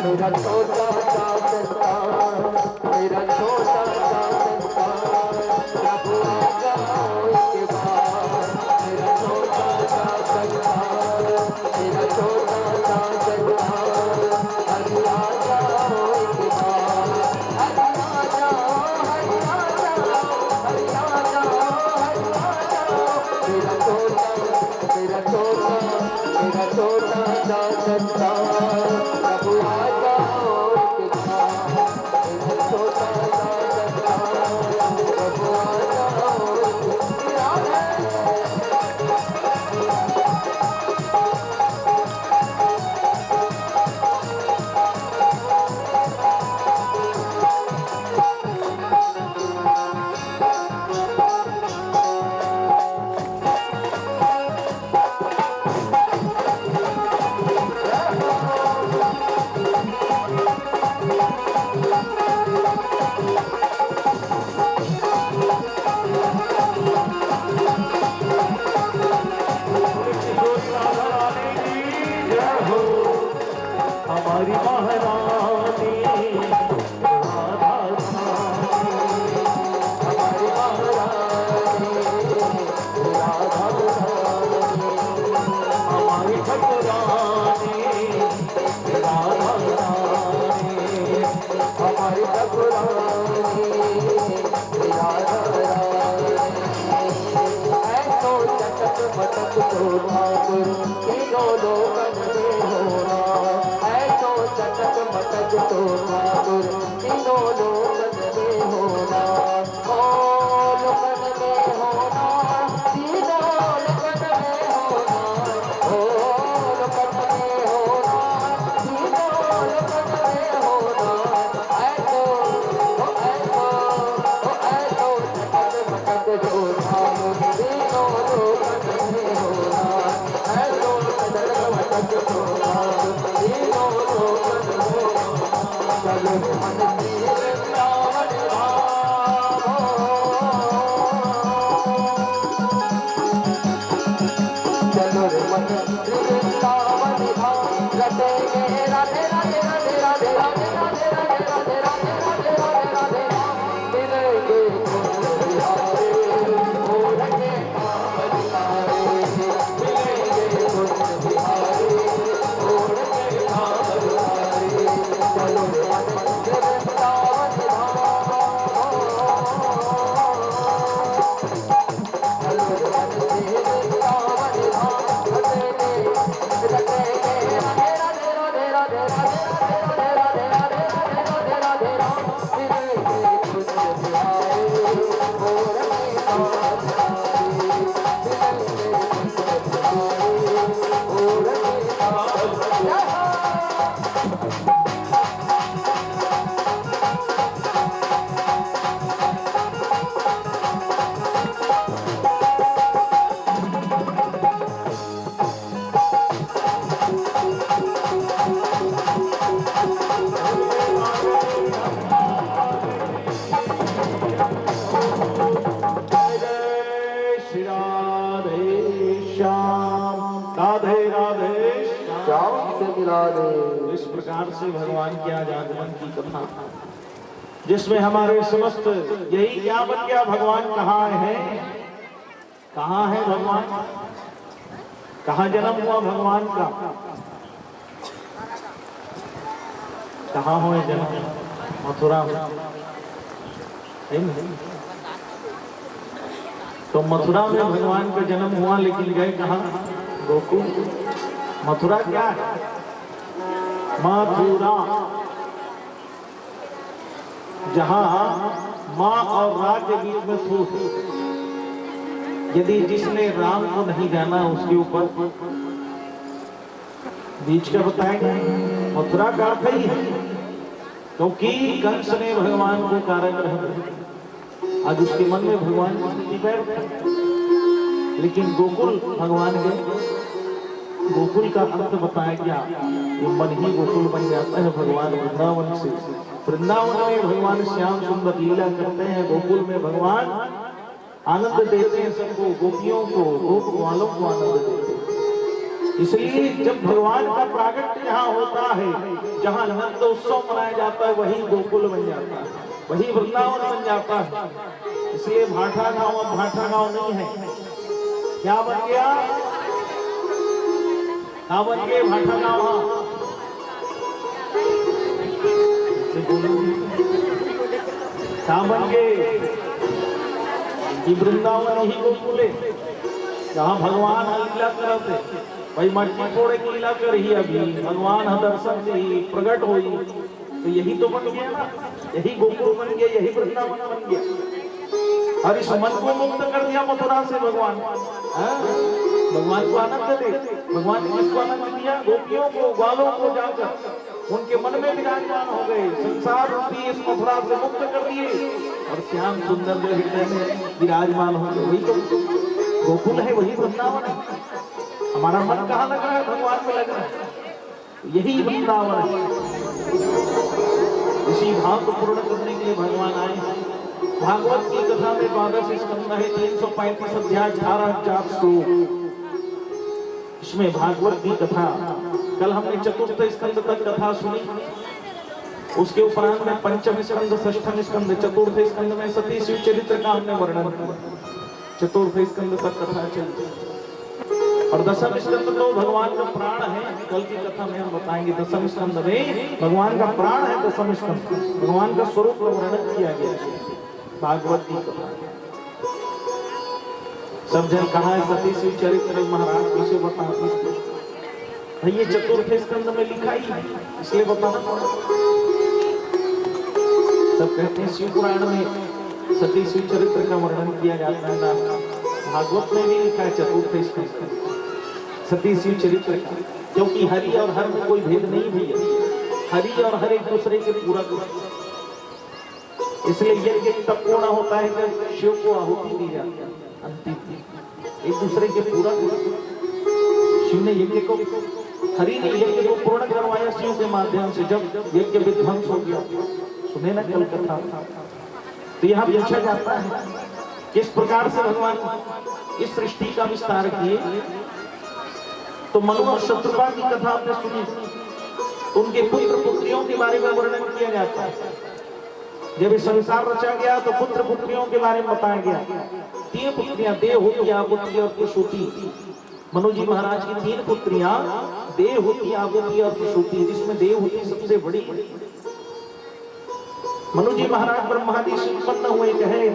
मेरा छोटा सा संसार, मेरा छोटा सा संसार, प्रभु आ जाओ इसके बाद। मेरा छोटा सा संसार, मेरा छोटा सा संसार, हरि आ जाओ इसके बाद। हरि आ जाओ, हरि आ जाओ, हरि आ जाओ, हरि आ जाओ। मेरा छोटा सा संसार, प्रभु आ जाओ इस प्रकार से भगवान के आज आगमन की कथा, जिसमें हमारे समस्त यही क्या बन गया, भगवान कहाँ है, कहाँ है भगवान, कहाँ जन्म हुआ भगवान का, कहाँ हुए जन्म, मथुरा में। तो मथुरा में भगवान का जन्म हुआ, लेकिन गए कहाँ, गोकुल। मथुरा क्या है, मथुरा, जहां माँ और राज के बीच में थूक। यदि जिसने राम को नहीं जाना उसके ऊपर बीच का बताएंगे, मथुरा का अर्थ ही है, क्योंकि कंस ने भगवान को कारागृह में, आज उसके मन में भगवान की स्थिति बैठ, लेकिन गोकुल भगवान के, गोकुल का अर्थ बताया गया, ये मन ही गोकुल बन जाता है भगवान वृंदावन से। वृंदावन में भगवान श्याम सुंदर लीला करते हैं, गोकुल में भगवान आनंद देते हैं सबको, गोपियों को, गोप वालों को आनंद देते हैं। इसलिए जब भगवान का प्रागट्य जहाँ होता है, जहाँ आनंद उत्सव मनाया जाता है, वही गोकुल बन जाता है, वही वृंदावन बन जाता है। इसलिए भाठा गांव अब भाठा गांव नहीं है, क्या बन गया, बन के भाठा गांव, बन के वृंदावन ही गोकुल है, जहाँ भगवान लीला करते, भाई मटकी फोड़े की लीला कर ही, अभी भगवान दर्शन दी प्रकट हुई, तो यही तो बन गया ना, यही गोकुल बन गया, यही वृंदावन बन गया। और इस मन को मुक्त कर दिया मथुरा से भगवान, भगवान को आनंद दे, भगवान ने किसको आनंद दिया, गोपियों को, ग्वालों को जाकर उनके मन में विराजमान हो गए, संसार रूपी इस मथुरा से मुक्त कर दिए, और श्याम सुंदर जो हृदय में विराजमान हो गए, वही तो गोकुल है, वही वृंदावन है। हमारा मन कहाँ लग रहा है, भगवान में लग रहा है, यही वृंदावन है। इसी भाव को पूर्ण करने के लिए भगवान आए हैं। भागवत की कथा में 12 स्कंद है, 335 अध्याय, 18,000 श्लोक। इसमें भागवत की कथा, कल हमने चतुर्थ स्कंद तक कथा सुनी, उसके उपरांत में पंचम स्कंद, षष्ठम स्कंद, चतुर्थ स्कंद में सती शिव चरित्र का हमने वर्णन किया, चतुर्थ स्कंद तक कथा चलती, और दसम स्कंद तो भगवान का प्राण है, कल की कथा में हम बताएंगे। दसम स्कंद में भगवान का प्राण है, दसम स्कंद भगवान का स्वरूप वर्णन किया गया है भागवत की कथा। सब जन कहा है सती शिव चरित्र महाराज किसे बताते, भाई ये चतुर्थ स्कंद में लिखा ही है, इसलिए बताना पड़ा। सब कहते हैं शिव पुराण में सती शिव चरित्र का वर्णन किया जाता है ना, भागवत में भी लिखा है चतुर्थ स्कंद सती शिव चरित्र का, क्योंकि हरि और हर में कोई भेद नहीं भैया, हरि और हर एक दूसरे के पूरक, इसलिए यज्ञ तब पूर्ण होता है जब शिव को आहुति दी जाती है, अंतिम एक दूसरे के पूरक। शिव ने यज्ञ को, हरि ने यज्ञ को पूर्ण करवाया शिव के माध्यम से, जब यज्ञ विध्वंस हो गया, सुने ना कल कथा। तो यहाँ पूछा जाता है किस प्रकार से भगवान इस सृष्टि का विस्तार किए। तो मनु और शत्रुपा की कथा आपने सुनी, उनके पुत्र पुत्रियों के बारे में वर्णन किया जाता है। जब संसार रचा गया तो पुत्र पुत्रियों के बारे में बताया गया। 3 पुत्रियां देवहूति, आहुति और प्रसूति। मनु जी महाराज की 3 पुत्रियां देवहूति, आहुति और प्रसूति, जिसमें देवहूति सबसे बड़ी। मनु जी महाराज ब्रह्मादि से उत्पन्न हुए, कहे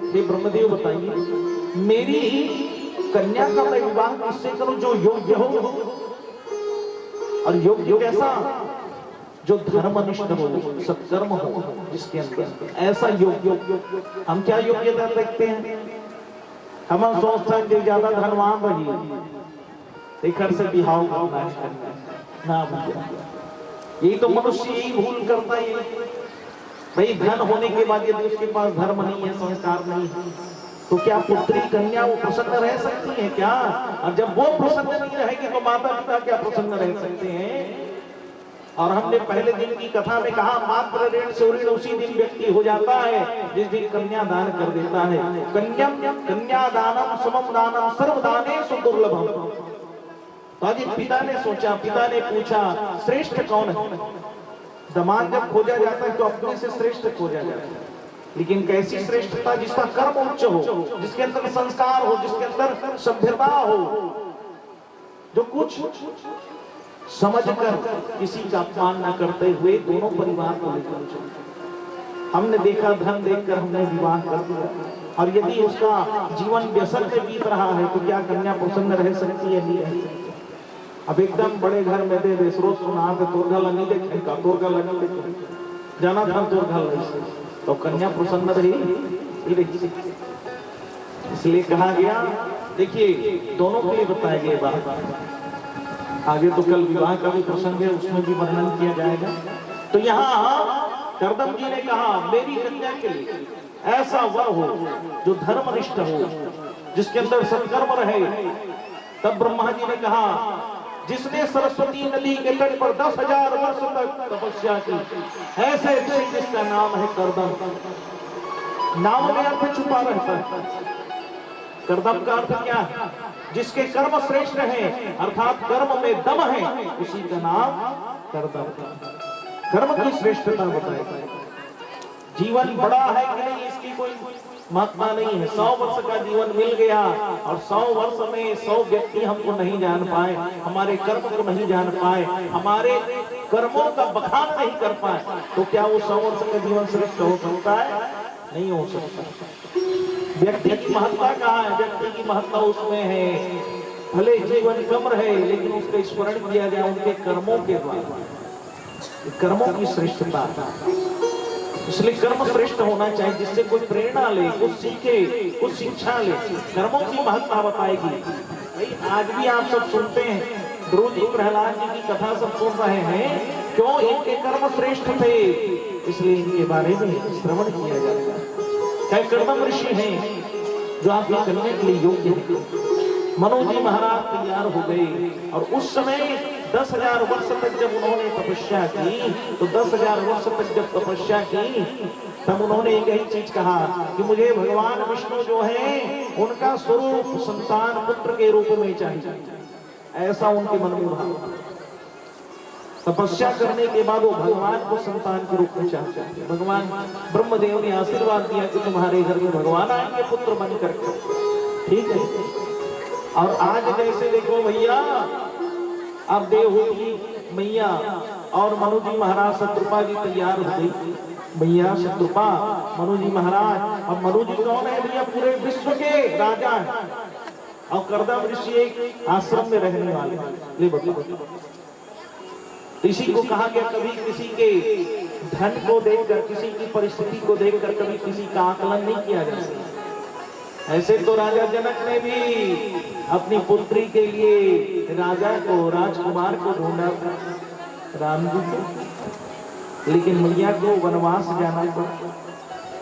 हे ब्रह्मदेव बताइए मेरी कन्या का मैं विवाह किससे करूं जो योग्य हो, और योग्य कैसा, जो धर्मनिष्ठ हो, सत्कर्म हो, जिसके अंदर ऐसा योग्य। हम क्या योग्यता देखते हैं, हम सोचते हैं कि ज्यादा धनवान रही घर से बिहाव ना भैया, यही तो मनुष्य यही भूल करता है। भाई धन होने के बाद यदि उसके पास धर्म नहीं है, संस्कार नहीं है, तो क्या पुत्री कन्या वो प्रसन्न रह सकती है क्या? और जब वो प्रसन्न नहीं रहेगी तो माता पिता क्या प्रसन्न रह सकते हैं? और हमने पहले दिन की कथा में कहा मात्र ऋण से ऋण उसी दिन व्यक्ति हो जाता है जिस दिन कन्या दान कर देता है। कन्या दानम समम दानम सर्वदाने सुदुर्लभम। तो आज पिता ने सोचा, पिता ने पूछा श्रेष्ठ कौन है? दामाद जब खोजा जाता है तो अपने से श्रेष्ठ खोजा जाता है, लेकिन कैसी श्रेष्ठता, जिसका कर्म उच्च हो, जिसके अंदर संस्कार हो, जिसके अंदर सभ्यता हो, जो कुछ समझकर किसी का अपमान न करते हुए दोनों परिवार को लेकर चले। हमने देखा धन देखकर हमने विवाह कर दिया, और यदि उसका जीवन व्यसन से बीत रहा है तो क्या कन्या प्रसन्न रह सकती है? नहीं रह सकती। अब एकदम बड़े घर में दे दे स्रोत सुना तो तोरगल नहीं देखेगा, तोरगल नहीं देखेगा, जाना था तोरगल नहीं, तो कन्या प्रसन्न रही। इसलिए कहा गया, देखिए दोनों के लिए बताया गया बात। आगे तो कल विवाह का भी प्रसंग है, उसमें भी वर्णन किया जाएगा। तो यहाँ कर्दम जी ने कहा मेरी कन्या के लिए ऐसा वर हो जो धर्मनिष्ठ हो, जिसके अंदर सत्कर्म रहे। तब ब्रह्मा जी ने कहा जिसने सरस्वती नदी के तट पर 10,000 वर्ष तक तपस्या की, ऐसे जिसका नाम है कर्दम। नाम में अर्थ छुपा रहता है। कर्दम का अर्थ क्या है? जिसके कर्म श्रेष्ठ हैं, अर्थात कर्म में दम है, उसी का नाम कर्दम। कर्म की श्रेष्ठता बताएगा। जीवन बड़ा है कि नहीं इसकी कोई महात्मा नहीं है। 100 वर्ष का जीवन मिल गया और 100 वर्ष में 100 व्यक्ति हमको नहीं जान पाए, हमारे कर्म को नहीं जान पाए, हमारे कर्मों का बखान नहीं कर पाए, तो क्या वो 100 वर्ष का जीवन श्रेष्ठ हो सकता है? नहीं हो सकता। व्यक्ति की महत्ता कहाँ है? व्यक्ति की महत्ता उसमें है भले जीवन कम रहे लेकिन उसका स्मरण किया जाए उनके कर्मों के द्वारा, कर्मों की श्रेष्ठता। इसलिए कर्म श्रेष्ठ होना चाहिए, जिससे कोई प्रेरणा ले, कुछ सीखे, कुछ शिक्षा ले। कर्मों की महत्ता बताएगी। भाई आज भी आप सब सुनते हैं, ध्रुव जी प्रहलाद जी की कथा सब सुन रहे हैं, क्यों? इनके कर्म श्रेष्ठ थे, इसलिए इनके बारे में श्रवण किया जाता है। कई कर्दम ऋषि हैं जो आपके करने के लिए योग्य है। मनु जी महाराज तैयार हो गए और उस समय 10,000 वर्ष तक जब उन्होंने तपस्या की, तो 10,000 वर्ष तक जब तपस्या की तब उन्होंने एक ही चीज कहा कि मुझे भगवान विष्णु जो है उनका स्वरूप संतान पुत्र के रूप में चाहिए। ऐसा उनके मन में भाव। तपस्या करने के बाद वो भगवान को संतान के रूप में चाहते हैं। भगवान ब्रह्मदेव ने आशीर्वाद दिया कि तुम्हारे घर में भगवान आएंगे पुत्र बन करके। ठीक है। और आज जैसे देखो भैया, अब देवहूति मैया और मनु जी महाराज शत्रुपा जी तैयार हो गई। मैया शत्रुपा, मनु जी महाराज। अब मनु जी कौन है भैया? पूरे विश्व के राजा हैं। और कर्दम ऋषि एक आश्रम में रहने वाले हैं। इसी को कहा गया, कभी किसी के धन को देखकर, किसी की परिस्थिति को देखकर कभी किसी का आकलन नहीं किया जा सकता। ऐसे तो राजा जनक ने भी अपनी पुत्री के लिए राजा को, राजकुमार को ढूंढा था, राम जी को, लेकिन मैया को वनवास जाना पड़ा।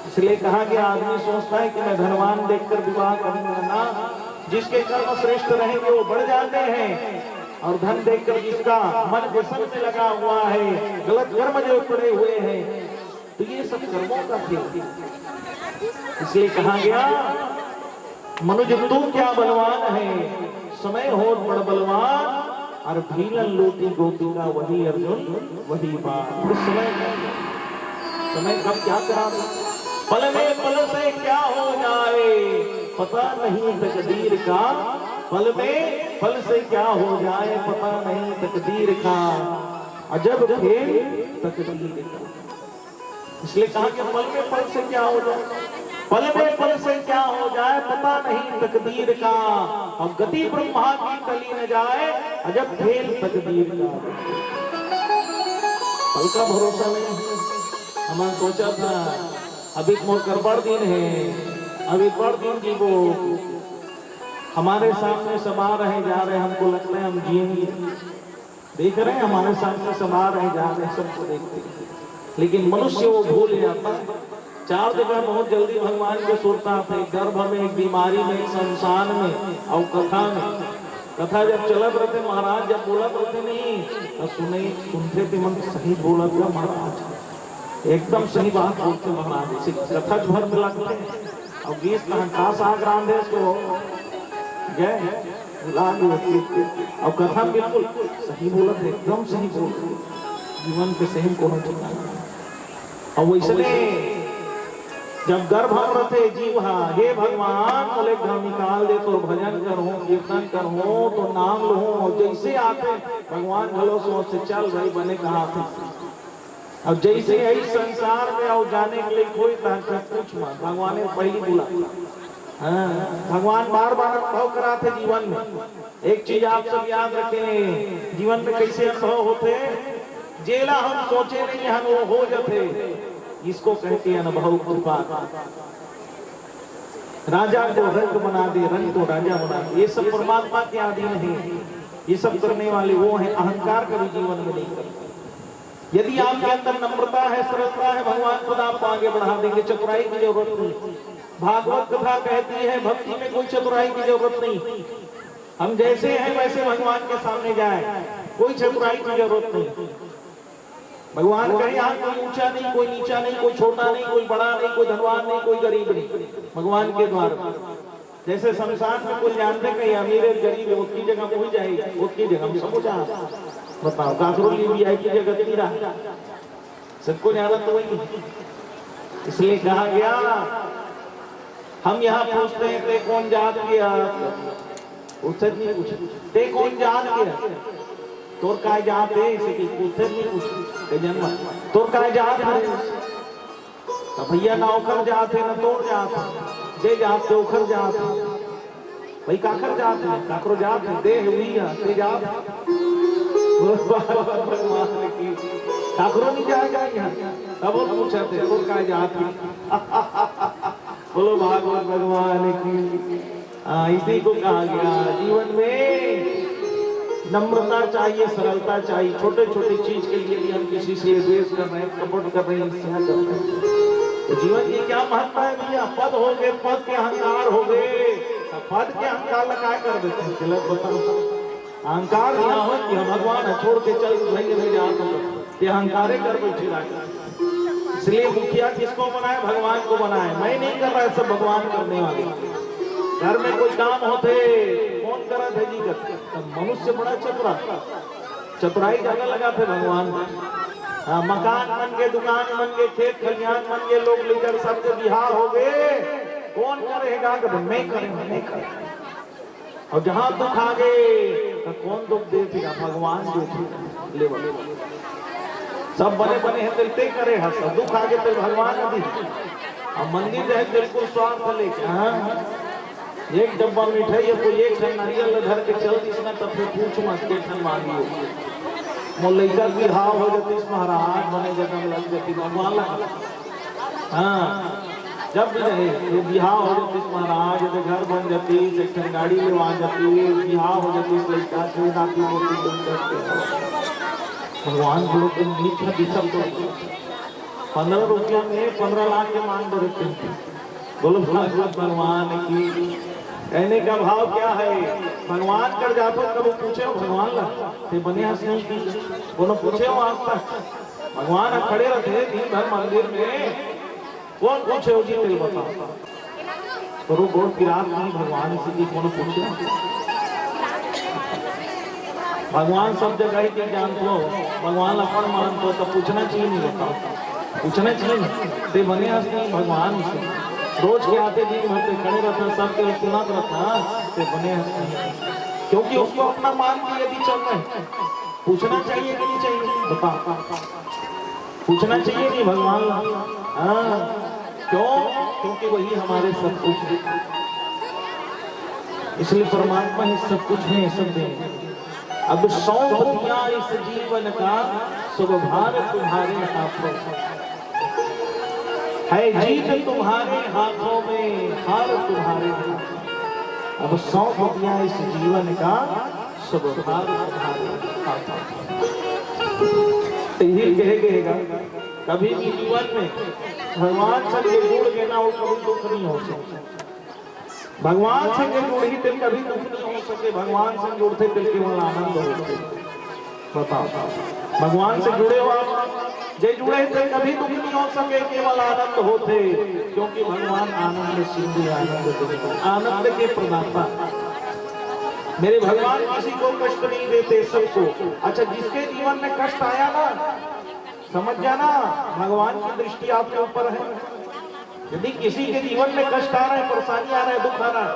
इसलिए कहा गया, आदमी सोचता है कि मैं धनवान देखकर विवाह करूंगा ना, जिसके कर्म श्रेष्ठ रहेंगे वो बढ़ जाते हैं, और धन देखकर जिसका मन व्यसन में लगा हुआ है, गलत कर्म जो पड़े हुए हैं, तो ये सब कर्मों का खेल। इसलिए कहा गया मनुज तू क्या बलवान है, समय हो बड़ बलवान, और भीलन लोटी गोपिका वही अर्जुन वही बात। इस समय कब क्या करा, पल में पल से क्या हो जाए पता नहीं तकदीर का, पल में पल से क्या हो जाए पता नहीं तकदीर का, अजब खेल तकदीर का। इसलिए कहा कि पल में पल से क्या हो जाए, पल में पल से क्या हो जाए पता नहीं तकदीर का, और गति ब्रह्मा की टली न जाए अजब खेल तकदीर का। पल का भरोसा नहीं है। हमने सोचा था अभी मोर बड़ दिन है, अभी बड़ दिन की वो हमारे सामने समा रहे जा रहे, हमको लगता है हम जिएंगे, देख रहे हैं हमारे सामने समा रहे जा रहे, सबको देखते हैं, लेकिन मनुष्य वो भूल जाता है। चार जगह बहुत जल्दी भगवान को सुनता था, गर्भ में, एक बीमारी में, संसार में और कथा में। कथा जब चलत रहते महाराज, जब बोलत रहते नहीं तो सुनते थे मन सही बोलत था महाराज, एकदम सही बात बोलते महाराज। कथा भर में लगते और गीत का साग रांधे को गए और कथा बिल्कुल सही बोलत, एकदम सही बोलते, जीवन के सही को ठिकाना। और वैसे जब गर्भ हम रहते जीव, हे भगवान बोले घर निकाल दे तो भजन करो, कीर्तन करो तो नाम लो, और जैसे आते भगवान भलो सोच से चल भाई बने कहा थे। अब जैसे यही संसार में और जाने के लिए कोई ताकत कुछ मत, भगवान ने पहली बोला। भगवान बार बार अनुभव कराते जीवन में। एक चीज आप सब याद रखें, जीवन में कैसे अनुभव होते, जेला हम सोचे नहीं हम वो हो जाते, इसको कहते हैं अनुभव कृपा। राजा को रंग बना दे, रंग को राजा बना दे, ये सब परमात्मा के अधीन है। ये सब करने वाले वो हैं, अहंकार कभी जीवन में नहीं करते। यदि आपके अंदर नम्रता है, सरलता है, भगवान खुद आपको आगे बढ़ा देंगे, चतुराई की जरूरत नहीं। भागवत कथा कहती है भक्ति में कोई चतुराई की जरूरत नहीं, हम जैसे हैं वैसे भगवान के सामने जाए, कोई चतुराई की जरूरत नहीं। भगवान कहे यहाँ कोई ऊंचा नहीं, कोई नीचा नहीं, कोई छोटा नहीं, कोई बड़ा नहीं, कोई धनवान नहीं, कोई गरीब नहीं, भगवान के द्वार। जैसे संसार में कोई जानते कहीं अमीर गरीब है, उसकी जगह कोई जाएगी, उसकी जगह हम सबको जाना। बताओ काकरोली भी आई की जगह नहीं रहा, सबको जाना तो वही। इसलिए कहा गया हम यहाँ पूछते हैं ते कौन जात किया, उससे नहीं पूछते ते कौन जात किया, तोर काय जात है, इसे की पूछते नहीं पूछते जन्म तोर काय जात है, तो भैया ना ओखर जात है ना तोर जात है, जे जात से ओखर जात है, भाई काकर जात है, काकरो जात है, दे हुई है ते जात भगवान की काकरो नहीं जाएगा यहाँ, तब वो पूछते तोर काय जात है। बोलो भागवत भगवान की। इसी को कहा गया जीवन में नम्रता चाहिए, सरलता चाहिए। छोटे छोटे चीज के लिए भी हम किसी से द्वेष कर रहे हैं, कपट कर रहे हैं, ईर्ष्या कर रहे हैं, तो जीवन की क्या महत्व है भैया। पद हो गए, पद के अहंकार हो गए, पद के अहंकार लगा कर देते हैं। गलत बताओ, अहंकार ना हो कि हम भगवान छोड़ के चल भाई जाते, अहंकारे कर बैठे रहे। इसलिए मुखिया किसको बनाए, भगवान को बनाए। मैं नहीं कर रहा, सब भगवान करने वाले। घर में कोई काम होते कौन करा थे जी करते, मनुष्य बड़ा चतुरा, चतुराई ज्यादा लगाते भगवान। मकान बन गए, दुकान बन गए, खेत खलिहान बन गए, लोग लीडर सबके बिहार हो गए, कौन करेगा, मैं करेंगे, नहीं करेंगे। और जहां दुख आ गए तो कौन दुख देगा, भगवान देते लेवल। सब बने बने हैं दिलते करे हैं, सब दुख आगे तो भगवान अभी। अब मंदिर है बिल्कुल स्वार्थ लेके, एक डब्बा मिठाई या कोई एक ठन नारियल धर के चल इसमें, तब फिर पूछ मत के ठन मांगियो। मोलैका की हाव हो जाती महाराज, बने जगह लग जाती भगवान लगा। हाँ जब भी रहे ये बिहाव हो जाती महाराज, घर बन जाती, एक ठन गाड़ी ले आ जाती, बिहाव हो जाती, लड़का से नाती मोती बन जाते। भगवान को लोग मीठा दिशा तो 15 रुपया में 15 लाख के मांग रहे थे। बोलो भागवत भगवान की। कहने का भाव क्या है, भगवान कर जाते कब पूछे भगवान ला बने हंस नहीं की, बोलो पूछे हो आज तक भगवान खड़े रहते दिन भर मंदिर में, कौन पूछे जी तेल बताओ तो रो गोड़ पिरात नहीं भगवान से कौन पूछे। भगवान सब जगह ही जानते, भगवान अपन मानते तो पूछना चाहिए नहीं, बताओ पूछना चाहिए ते बने हंसते भगवान से रोज के आते दिन भर पे खड़े रहता, सब के सुना रहता ते बने हंसते, क्योंकि उसको अपना मान के यदि चल रहे पूछना चाहिए कि नहीं चाहिए बताओ, पूछना चाहिए नहीं भगवान। हाँ क्यों? क्योंकि वही हमारे सब कुछ है, इसलिए परमात्मा ही सब कुछ है, सब देंगे। अब सौंप दिया इस जीवन का शुभ भार तुम्हारे हाथों है, जीत तुम्हारे हाथों में हार तुम्हारे हाथों। अब सौंप दिया इस जीवन का शुभ भार तुम्हारे हाथों। यही कहेगा कभी भी जीवन में भगवान से जुड़ गए ना, वो कभी दुख नहीं हो सकता। भगवान से जुड़ ही दिल कभी दुख नहीं हो सके, भगवान से जुड़ते दिल केवल आनंद होते। बताओ भगवान से जुड़े हो आप, जे जुड़े थे कभी दुख नहीं हो सके, केवल आनंद होते, क्योंकि भगवान आनंद सिंधु आनंद के प्रदाता। मेरे भगवान किसी को कष्ट नहीं देते, सबको। अच्छा जिसके जीवन में कष्ट आया ना, समझ जाना भगवान की दृष्टि आपके ऊपर है। यदि किसी के जीवन में कष्ट आ रहा है, परेशानी आ रहा है, दुख आ रहा है,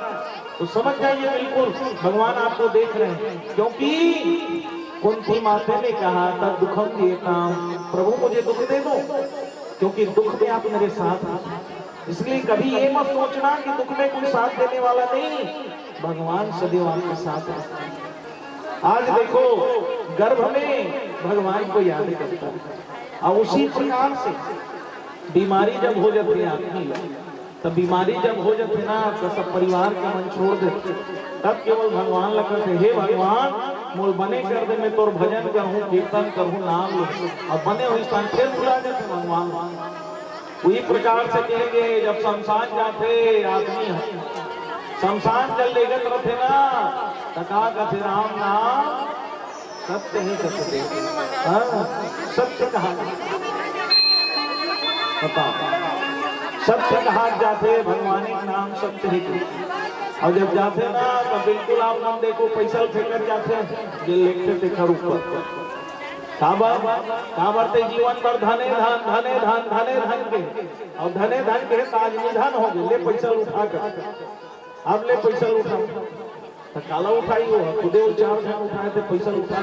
तो समझ जाइए बिल्कुल भगवान आपको देख रहे हैं। क्योंकि कुंती माता ने कहा था दुखम देता, प्रभु मुझे दुख दे दो, क्योंकि दुख में आप मेरे साथ हैं। इसलिए कभी ये मत सोचना कि दुख में कोई साथ देने वाला नहीं, भगवान सदैव आपके साथ है। आज देखो गर्भ में भगवान को याद करता है, और उसी प्रकार से बीमारी जब हो जाती है आदमी, तब बीमारी जब हो जाती ना तो सब परिवार का मन छोड़ देते, तब केवल भगवान लगते, हे भगवान मोल बने कर दे, मैं तोर भजन करूं, कीर्तन करूं, नाम लूं, और बने हुई स्थान फिर भुला जाते भगवान। वही प्रकार से कहेंगे जब शमशान जाते आदमी, शमशान जल लेगत रहते ना, तका कथे राम नाम सत्य ही कहते, सत्य कहा सत्य कहा जाते, भगवान के नाम सत्य ही। और जब जाते ना तो बिल्कुल आप नाम देखो पैसा फेंकर जाते हैं, जो लिखते थे खर ऊपर काबरते जीवन पर धने धन धने धन धने धन के, और धने धन के ताज निधन हो गए, ले पैसा उठा कर, अब ले पैसा उठा तो काला उठाई हो खुदे चार धन उठाए थे, पैसा उठा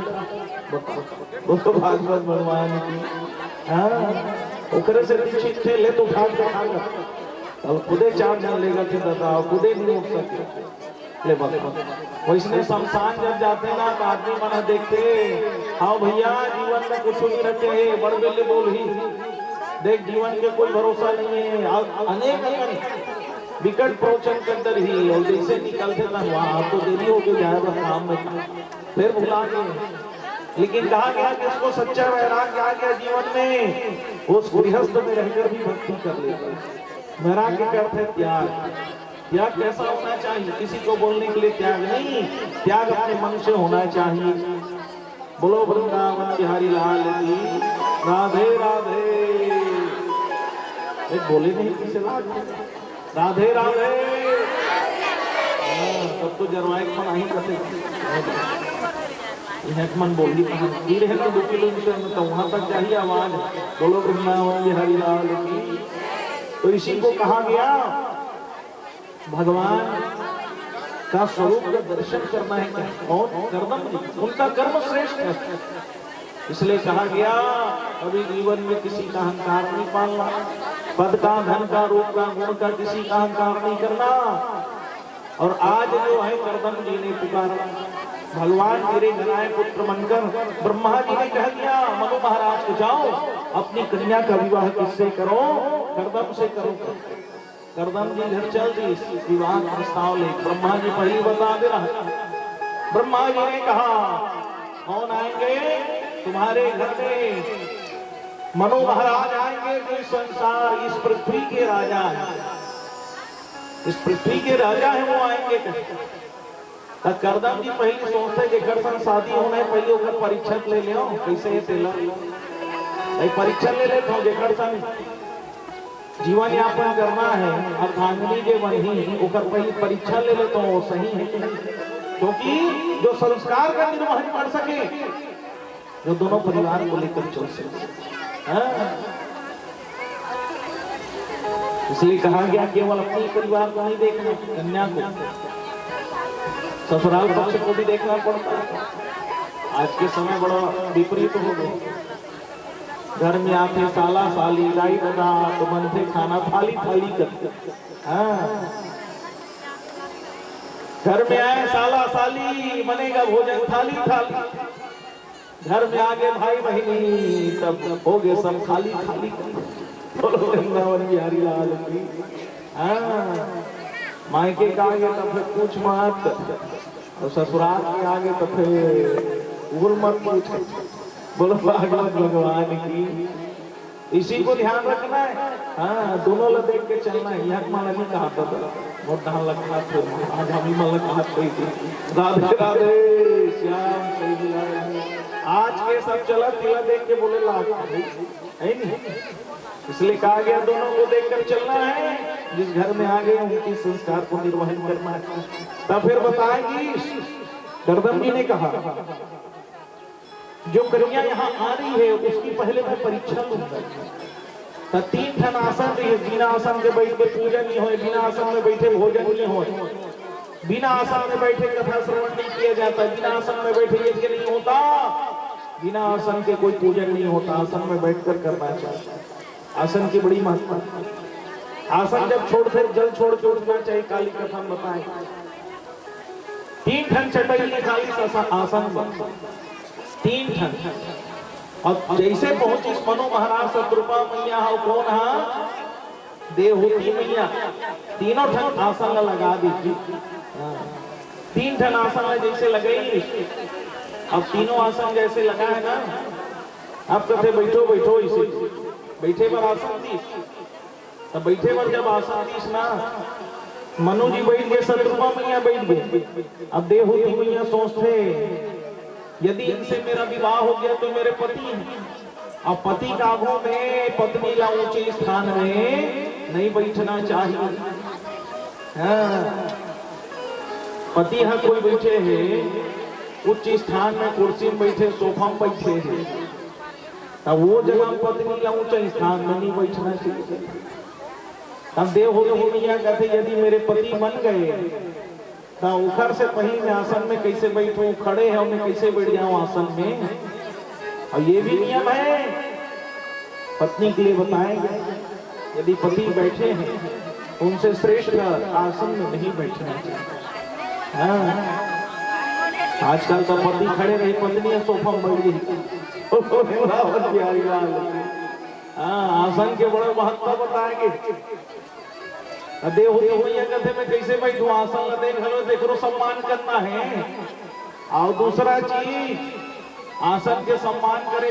वो तो भागवत भगवान की ओकरे से निश्चित थे, ले तो उठा अब खुदे चार जन लेगा थे दादा, खुदे नहीं उठ सके ले भगवान। वैसने शमशान जब जाते ना तो आदमी मना देखते, हाँ भैया जीवन में कुछ नहीं रखे, बड़ बेले बोल ही देख जीवन के कोई भरोसा नहीं है, अनेक विकट प्रवचन के अंदर ही, और जैसे निकलते था वहां तो देरी हो गई जाएगा काम में, फिर भुला गए। लेकिन कहा गया कि इसको सच्चा वैराग्य आ गया जीवन में, उस गृहस्थ में रहकर भी भक्ति कर लेगा। वैराग्य का अर्थ है त्याग। त्याग कैसा होना चाहिए? किसी को बोलने के लिए त्याग नहीं, त्याग अपने मन से होना चाहिए। बोलो वृंदावन बिहारी लाल की राधे राधे। बोले नहीं किसी राधे राधे, सब तो जरवाए मन आई करते मन बोली दूर है ना 2 किलोमीटर में, तो वहां तक चाहिए आवाज। बोलो वृंदावन बिहारी लाल की। तो इसी को कहा गया भगवान का स्वरूप का दर्शन करना है और कर्दम जी, उनका कर्म श्रेष्ठ है। इसलिए कहा गया कभी जीवन में किसी का अहंकार नहीं पालना, पद का, धन का, रूप का, गुण का किसी का अहंकार नहीं करना। और आज जो है कर्दम जी ने पुकारा, भगवान मेरे घराए पुत्र बनकर ब्रह्मा जी ने कह दिया मनु महाराज को जाओ अपनी कन्या का विवाह किससे करो? कर्दम से करो। कर्दम जी घर चल दी, विवाह प्रस्ताव ले ब्रह्मा जी पहले बता दे रहा। ब्रह्मा जी ने कहा कौन आएंगे तुम्हारे घर में? मनु महाराज आएंगे जो संसार इस पृथ्वी के राजा है, इस पृथ्वी के राजा है, वो आएंगे। कर्दम जी पहले सोचते कि घर शादी होना है, पहले ओकर परीक्षा ले लियो कैसे है तेला। भाई परीक्षा ले लेता हूँ जेकर संग जीवन यापन करना है, अर्धांगिनी के बनी ओकर पहले परीक्षा ले लेता हूँ सही है कि नहीं, क्योंकि जो संस्कार का निर्वहन कर सके, जो दोनों परिवार को लेकर चल सके। इसलिए कहा गया केवल अपने परिवार को नहीं देखना, कन्या को ससुराल पक्ष को भी देखना पड़ता है। आज के समय बड़ा विपरीत हो गया, घर में आते साला साली लाई बना तो बनते खाना थाली थाली करते। घर में आए साला साली बनेगा भोजन थाली थाली, घर में आगे भाई बहनी तब हो गए सब खाली खाली। बिहारी लाल की मायके का आगे तो फिर पूछ मत, और ससुराल के आगे तो फिर उगल मत पूछ। बोलो भागवत भगवान की, इसी को ध्यान रखना है। हाँ, दोनों ला देख के चलना है। यहाँ माला नहीं कहा था मोटा लखा थे, आज हम ही माला कहा थी राधे राधे श्याम सही। आज के सब चला तिला देख के बोले लाख है नहीं, इसलिए कहा गया दोनों को देखकर चलना है। जिस घर में आ गए उनकी संस्कार को निर्वहन करना है। तब फिर बताएगी गर्दन जी ने कहा जो कन्या यहाँ आ रही है उसकी पहले मैं परीक्षा लूंगा। तो 3 ठन आसन रही, बिना आसन के बैठ के पूजन नहीं हो, बिना आसन में बैठे भोजन नहीं हो, बिना आसन में बैठे कथा श्रवण नहीं किया जाता, बिना आसन में बैठे यज्ञ नहीं होता, बिना आसन के कोई पूजन नहीं होता। आसन में बैठकर करना चाहिए। आसन की बड़ी महत्ता। आसन जब छोड़ते जल छोड़ के उठना चाहिए। काली कथा में बताए 3 ठन चटाई निकाली आसन 3 ठन, और जैसे पहुंची मनु महाराज शत्रुपा मैया हो कौन हा देवहूति मैया, तीनों ठन आसन लगा दीजिए। 3 ठन आसन जैसे लगाई, अब तीनों आसन जैसे लगा है ना, अब कहते बैठो बैठो, इसे बैठे पर आसन दी, तब बैठे पर जब आसन दीस ना, मनु जी बैठ गए, शत्रुपा मैया बैठ गए। अब देवहूति मैया सोचते यदि इनसे मेरा विवाह हो गया तो मेरे पति हैं, अब पति काबू में पत्नी ला ऊंचे स्थान में नहीं बैठना चाहिए। पति है कोई बैठे है उच्च स्थान में, कुर्सी में बैठे, सोफा में बैठे हैं, तब वो जगह पत्नी ला ऊंचे स्थान में नहीं बैठना चाहिए। तब देवहूति मैया कहते यदि मेरे पति बन गए तो उखर से पहले मैं आसन में कैसे बैठूं, खड़े हैं मैं कैसे बैठ जाऊं आसन में। और ये भी नियम है पत्नी के लिए बताएंगे, यदि पति बैठे हैं उनसे श्रेष्ठ आसन में नहीं बैठना चाहिए। आजकल तो पति खड़े रही, पत्नी सोफा में बैठ गई। आसन के बड़े महत्व बताएंगे। देवहूति मैया कहते मैं कैसे बैठूं आसन में, देख लो देखो सम्मान करना है। और दूसरा चीज आसन के सम्मान करे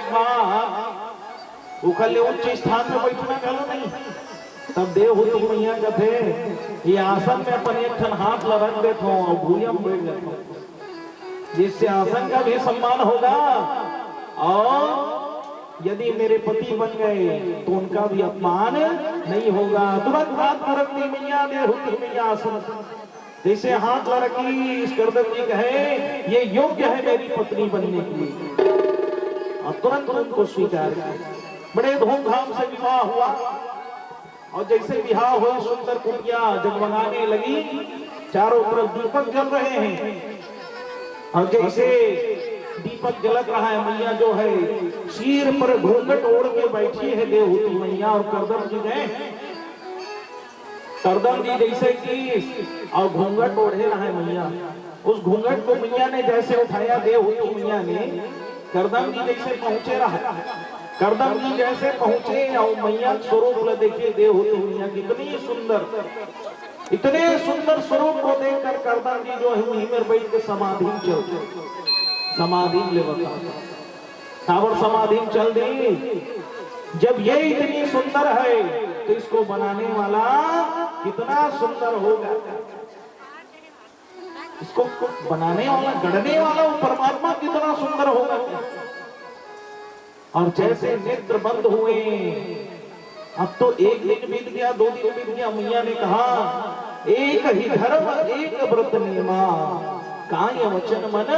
उखले उच्च स्थान में बैठना चलो नहीं। तब देवहूति मैया कहते ये आसन में अपन एक ठन हाथ रख देता हूँ और भूया में बैठ जाता हूँ, जिससे आसन का भी सम्मान होगा, और यदि मेरे पति बन गए तो उनका भी अपमान नहीं होगा। तुरंत हाथ रखती मैया देवहूति मैया आसन जैसे हाथ रखी, इस गर्दन जी कहे ये योग्य है मेरी पत्नी बनने के लिए, और तुरंत उनको स्वीकार किया। बड़े धूमधाम से विवाह हुआ, और जैसे विवाह हुई सुंदर कुटिया जगमगाने लगी, चारों तरफ दीपक जल रहे हैं, और जैसे दीपक जलक रहा है, मैया जो है सिर पर घूंघट ओढ़ के बैठी है देवहूति मैया, और करदम जी गए, करदम जी जैसे कि और घूंघट ओढ़े रहा है मैया, उस घूंघट को मैया ने जैसे उठाया, देवहूति मैया ने करदम जी जैसे पहुंचे रहा, करदम जी जैसे पहुंचे और मैया स्वरूप देखिए देवहूति मैया कितनी सुंदर, इतने सुंदर स्वरूप को देखकर करदम जी जो है वहीं में बैठ के समाधि चल समाधि ले बताओ समाधि चल दी। जब ये इतनी सुंदर है तो इसको बनाने वाला कितना सुंदर होगा, इसको बनाने वाला गढ़ने वाला वो परमात्मा कितना सुंदर होगा। और जैसे नेत्र बंद हुए, अब तो एक दिन बीत गया, 2 दिन बीत गया, मैया ने कहा एक ही धर्म एक व्रत नियमा, काय वचन मन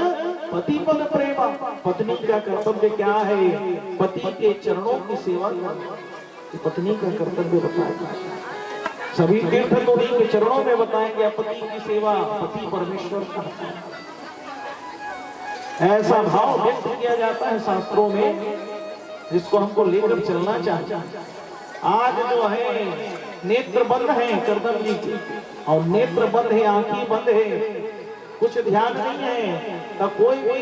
पति पद प्रेमा। पत्नी का कर्तव्य क्या है? पति के चरणों की सेवा करना, पत्नी का कर्तव्य बताया। सभी तीर्थ तो उन्हीं के चरणों में बताएंगे, पति की सेवा, पति परमेश्वर का। ऐसा भाव व्यक्त किया जाता है शास्त्रों में, जिसको हमको लेकर चलना चाहिए। आज जो है नेत्र बंद है करदम जी की, और नेत्र बंद है, आंखें बंद है, कुछ ध्यान नहीं है, तो कोई भी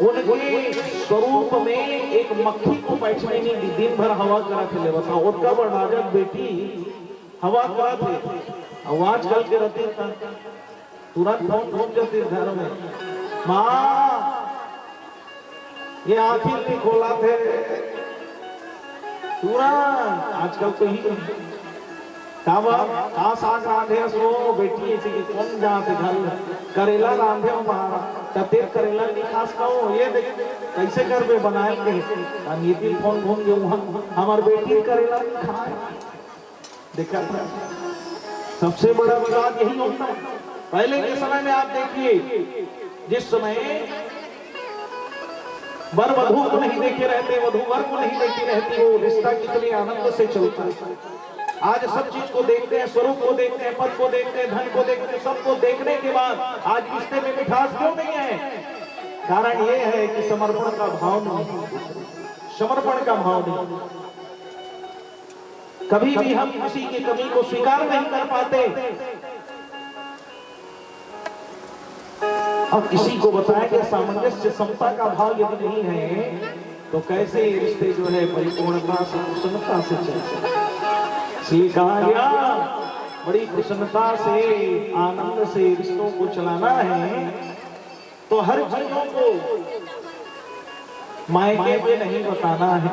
उनके स्वरूप में एक मक्खी को बैठने नहीं दी। दिन भर हवा करा थे, बस उनका राजा बेटी हवा करा थे। आवाज कल के रहते तुरंत फोन घूम जाते घर में, माँ ये आंखें नहीं खोला थे तुरंत। आजकल तो ही साग रांधे सो बेटी ऐसी कौन जाते घर करेला रांधे हमारा तते करेला नहीं खास कहो, ये देख कैसे घर में बनाएंगे। नीति फोन घूम गए वहां, हमार बेटी करेला नहीं खाए। देखा था सबसे बड़ा विवाद यही होता है। पहले के समय में आप देखिए, जिस समय वर वधू को नहीं देखे रहते, वधू वर को नहीं देखी रहती, वो रिश्ता कितने आनंद से चलता है। आज सब चीज को देखते हैं, स्वरूप को देखते हैं, पद को देखते हैं, धन को देखते हैं, सबको देखने के बाद आज रिश्ते में मिठास क्यों नहीं है? कारण ये है कि समर्पण का भाव नहीं, समर्पण का भाव नहीं। कभी भी हम किसी की कमी को स्वीकार नहीं कर पाते, और किसी को बताया कि सामंजस्य समता का भाव यदि नहीं है, तो कैसे रिश्ते जो है परिपूर्णता से प्रसन्नता से चलते। इसलिए कहा गया बड़ी प्रसन्नता से आनंद से रिश्तों को चलाना है, तो हर चीजों को मायके में नहीं बताना है।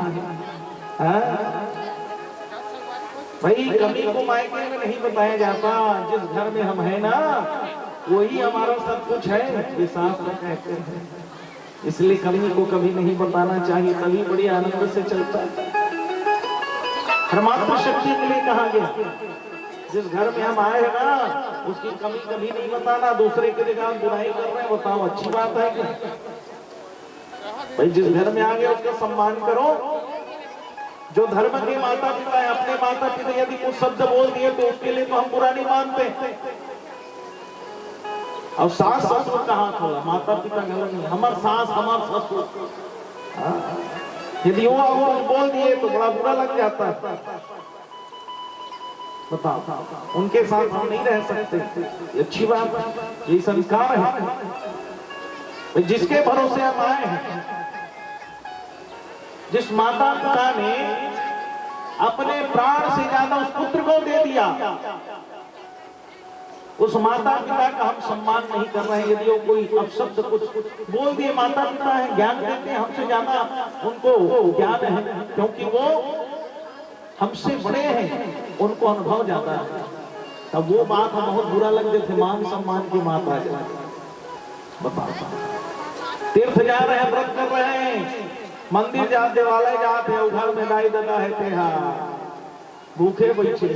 भाई कमी को मायके में नहीं बताया जाता। जिस घर में हम है ना, वही हमारा सब कुछ है, ये शास्त्र कहते हैं। इसलिए कमी को कभी नहीं बताना चाहिए, तभी बड़ी आनंद से चलता है। परमात्मा शक्ति के लिए कहा गया, जिस घर में हम आए हैं ना, उसकी कमी कभी नहीं बताना। दूसरे के जगह हम बुराई कर रहे हैं, बताओ अच्छी बात है क्या? भाई जिस घर में आ गए उसका सम्मान करो। जो धर्म के माता पिता है, अपने माता पिता यदि कुछ शब्द बोल दिए तो उसके लिए तो हम बुरा नहीं मानते। और सास ससुर का हाथ होला, माता पिता गलत नहीं, हमार सास हमार ससुर, यदि वो बोल दिए तो बड़ा बुरा लग जाता है। बताओ, उनके साथ हम नहीं रह सकते, ये अच्छी बात है, ये संस्कार है। जिसके भरोसे हम आए हैं, जिस माता पिता ने अपने प्राण से ज्यादा उस पुत्र को दे दिया, उस माता पिता का हम सम्मान नहीं कर रहे हैं। यदि वो कोई अपशब्द कुछ बोल दिए, माता पिता है, ज्ञान देते हैं, हमसे ज्यादा उनको ज्ञान है, क्योंकि वो हमसे बड़े हैं, उनको अनुभव ज्यादा है। तब वो बात हम बहुत बुरा लग जाते, मान सम्मान की माता है। बताओ, तीर्थ जा रहे हैं, व्रत कर रहे हैं, मंदिर जाते, देवालय जाते हैं, उधर में दाई दादा है तेहा भूखे बैठे।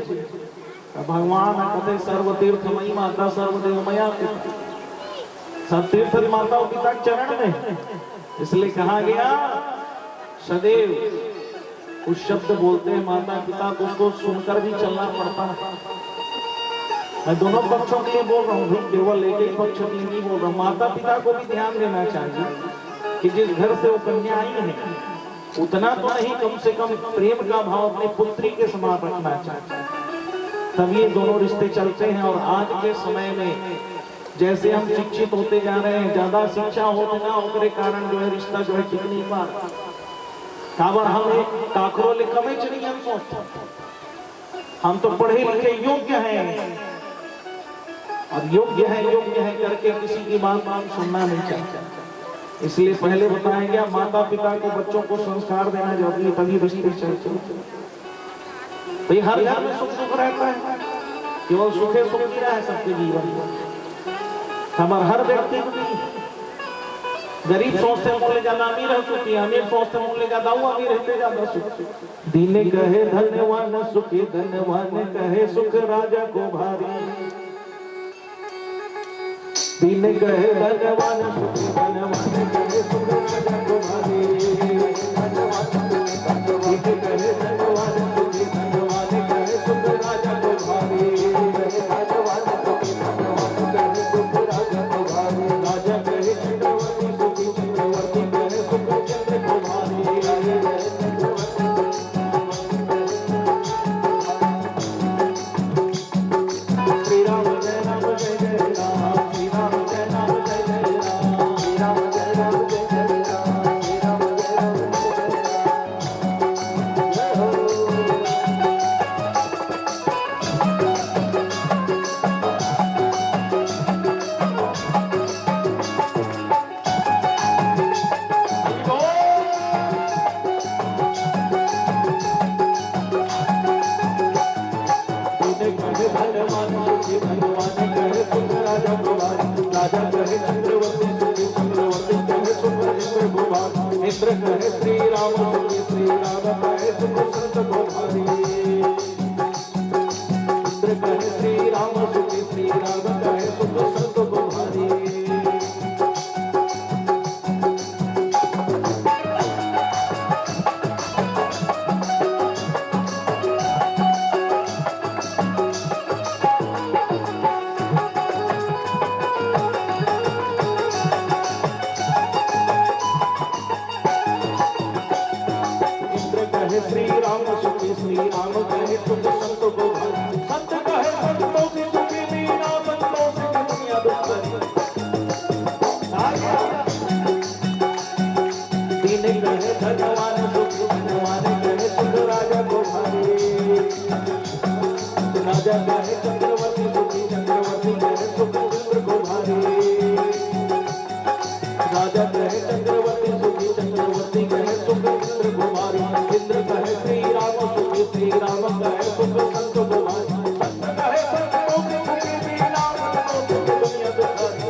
भगवान कहते सर्व तीर्थमयी माता सर्वदेवमया पिता, सब तीर्थ माता पिता चरण में। इसलिए कहा गया सदैव उस शब्द बोलते हैं माता पिता को, उसको सुनकर भी चलना पड़ता है। मैं दोनों पक्षों के लिए बोल रहा हूँ, केवल एक ही पक्ष के लिए नहीं बोल रहा हूँ। माता पिता को भी ध्यान देना चाहिए कि जिस घर से वो कन्या आई है, उतना तो नहीं, कम से कम प्रेम का भाव अपनी पुत्री के समान रखना चाहिए, तब ये दोनों रिश्ते चलते हैं। और आज के समय में जैसे हम शिक्षित होते जा रहे हैं, ज्यादा शिक्षा होते ना होने के कारण जो है रिश्ता जो है टिक नहीं पा रहा। काबर हम एक काकरो लिखा में चली हम सोचते, हम तो पढ़े लिखे योग्य हैं, और योग्य है करके किसी की बात सुनना नहीं चाहिए। इसलिए पहले बताया गया माता पिता को बच्चों को संस्कार देना जरूरी है, तभी रिश्ते चलते। भाई हर घर में सुख सुख रहता है, केवल सुखे सुख नहीं रहा है सबके जीवन में। हमारे हर व्यक्ति को गरीब सोचते हैं मोले ज्यादा अमीर है सुखी, अमीर सोचते हैं मोले ज्यादा वो अमीर है ज्यादा सुखी। दीन कहे धनवान सुखी, धनवान कहे सुख राजा को भारी। दीन कहे धनवान सुखी, धनवान कहे सुख राजा को भारी। दीन कहे धनवान सुखी, धनवान कहे सुख राजा को भारी। धनवान सुखी, धनवान कहे सुख राजा को भारी। राजा कहे चक्रवर्ती सुखी, चक्रवर्ती कहे सुख चंद्र को भारी। श्री राम जय राम जय जय राम, श्री राम जय राम जय जय राम, श्री राम जय राम जय जय राम, श्री राम जय राम जय जय राम। धनवान सुखी, धनवान कहे सुख राजा को भारी। राजा कहे चक्रवर्ती सुखी, चक्रवर्ती कहे सुख इंद्र को भारी। इंद्र कहे श्री राम सुखी, श्री राम कहे सुख संत को भारी। इंद्र कहे श्री राम सुखी, श्री राम कहे सुख संत को भारी। श्री राम सुखी, श्री राम कहे सुख संत को भारी। संत कहे संतों की सुखी, बिना संतों से दुनिया दुखरी। दीन कहे धनवान सुखी, धनवान कहे सुख राजा को भारी। राजा कहे चक्रवर्ती सुखी, चक्रवर्ती कहे सुख इंद्र को भारी। राजा कहे चक्रवर्ती सुखी, चक्रवर्ती कहे सुख इंद्र को भारी। इंद्र कहे श्री राम सुखी, श्री राम कहे सुख संत को भारी। संत कहे संतों की सुखी, बिना संतों से दुनिया दुखरी।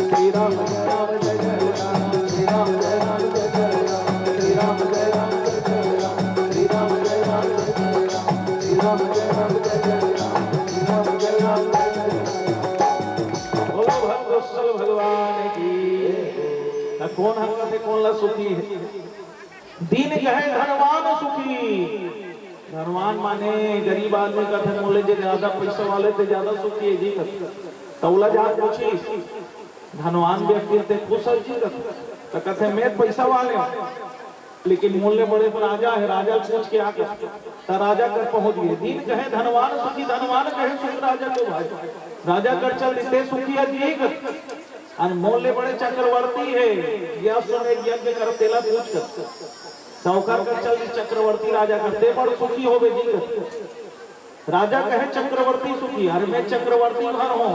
श्री राम जय राम जय जय राम, श्री राम जय राम जय जय राम, श्री राम जय राम जय जय राम, श्री राम जय राम जय जय राम, श्री राम जय राम जय जय राम, श्री राम जय राम जय जय राम। बोलो भगवत्सल भगवान की। कौन हरकत है, कौन ला सुखी है? दीन कहे धनवान सुखी। धनवान माने गरीब आदमी का थे मोले जे ज्यादा पैसा वाले थे ज्यादा सुखी है जी। तौला जा पूछी धनवान व्यक्ति थे खुश है जी। तो कहते मैं पैसा वाले लेकिन मोले बड़े राजा है। राजा पूछ के आके तो राजा कर पहुंच गए। दीन कहे धनवान सुखी, धनवान कहे सुख राजा को भाई। राजा कर चल देते सुखी है जी। और मोले बड़े चक्रवर्ती है, यह सुने यज्ञ कर तेला पूछ कर साहूकार कर चल चक्रवर्ती राजा करते बड़ सुखी हो गए जी। राजा कहे चक्रवर्ती सुखी, अरे मैं चक्रवर्ती घर हूँ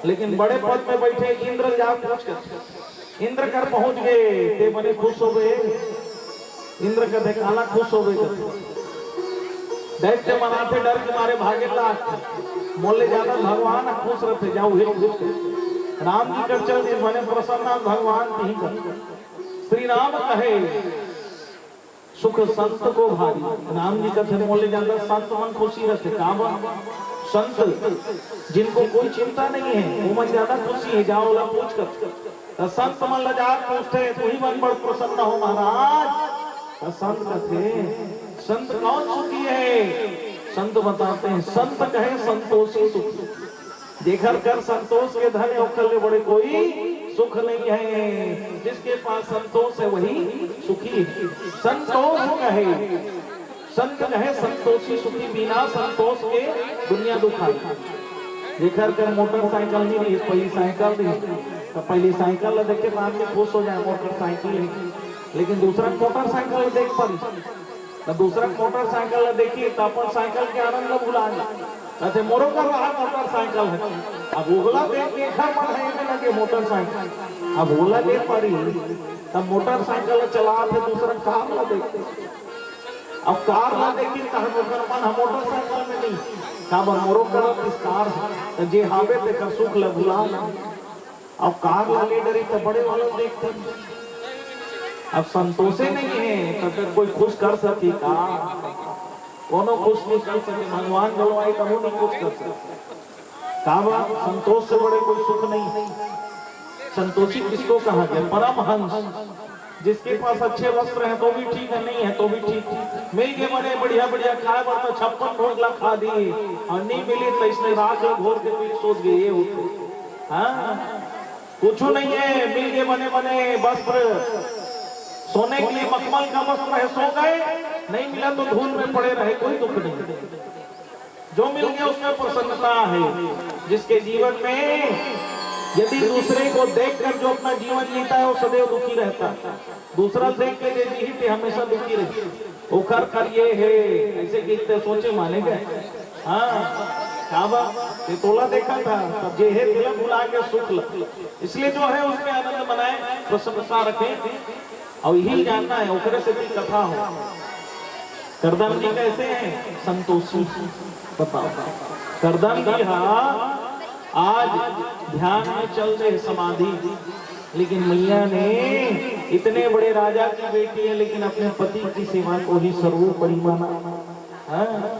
लेकिन बड़े पद में बैठे इंद्र जा पूछ कर। इंद्र कर पहुंच गए ते बड़े खुश हो गए। इंद्र का देखाना खुश हो गए। दैत्य मनाते डर के मारे भागे ला मोले ज्यादा भगवान खुश रहते जाओ हे खुश। राम जी कर चल बने प्रसन्न भगवान ही कर। श्री राम कहे सुख संत को भारी। राम जी कथे मोले ज्यादा संत मन खुशी रहते। काम संत जिनको कोई चिंता नहीं है वो मन ज्यादा खुशी है। जाओ ला पूछ कर संत मन लजा पूछते तू ही मन बड़ प्रसन्न हो महाराज। संत कथे संत कौन सुखी है? संत बताते हैं संत कहे संतोषी सुखी। देखकर कर संतोष के धन औखल बड़े कोई सुख नहीं है। जिसके पास संतोष है वही सुखी है। संतोष कहे संत कहे संतोषी सुखी, बिना संतोष के दुनिया दुखा। देखकर कर मोटरसाइकिल नहीं पहली साइकिल नहीं तो पहली साइकिल देखे बाद में खुश हो जाए मोटरसाइकिल। लेकिन दूसरा मोटरसाइकिल देख पारी तो दूसरा मोटरसाइकिल देखिए तो अपन साइकिल के आनंद भुला जाए। मोरो कर रहा मोटरसाइकिल है। अब ओला देख देखा मन है लगे मोटरसाइकिल। अब ओला देख पारी तब मोटरसाइकिल चला थे दूसरा कार ला देखते। अब कार ला देखी तो मन मोटरसाइकिल में नहीं। का मोरो कर इस कार जे हावे ते कर सुख ल भुला अब कार वाले डरे तो बड़े वाले देखते हैं। अब संतोषे नहीं है तो फिर कोई खुश कर सके का? कोनो खुश नहीं कर सके, भगवान गलवाई तो वो नहीं खुश कर सके। काबा संतोष से बड़े कोई सुख नहीं है। संतोषी किसको कहा गया? परमहंस, जिसके पास अच्छे वस्त्र हैं तो भी ठीक है, नहीं है तो भी ठीक। मिल के बड़े बढ़िया बढ़िया खाए पर तो 56 ढोकला खा दिए, और नहीं मिली तो इसने राख घोर के पीठ सोच गए ये उठे। हाँ कुछ नहीं है, मिल के बने बने वस्त्र, सोने के लिए मखमल का वस्त्र है, सो गए, नहीं मिला तो धूल में पड़े रहे, कोई दुख नहीं। जो मिल गया उसमें प्रसन्नता है। जिसके जीवन में यदि दूसरे को देखकर जो अपना जीवन जीता है वो सदैव दुखी रहता है। दूसरा देख के दे जीते हमेशा दुखी रहते। उखर कर ये है ऐसे कितने सोचे माने गए। हाँ काबा ये तोला देखा था तब जे है तिलक बुला के सुख लग, इसलिए जो है उसमें आनंद मनाए, प्रसन्नता रखें और यही जानना है। उखरे से भी कथा हो। करदम जी कैसे हैं? संतोषी। बताओ करदम जी हाँ आज ध्यान में चल रहे समाधि, लेकिन मैया ने इतने बड़े राजा की बेटी है लेकिन अपने पति की सेवा को ही सर्वोपरि माना। हाँ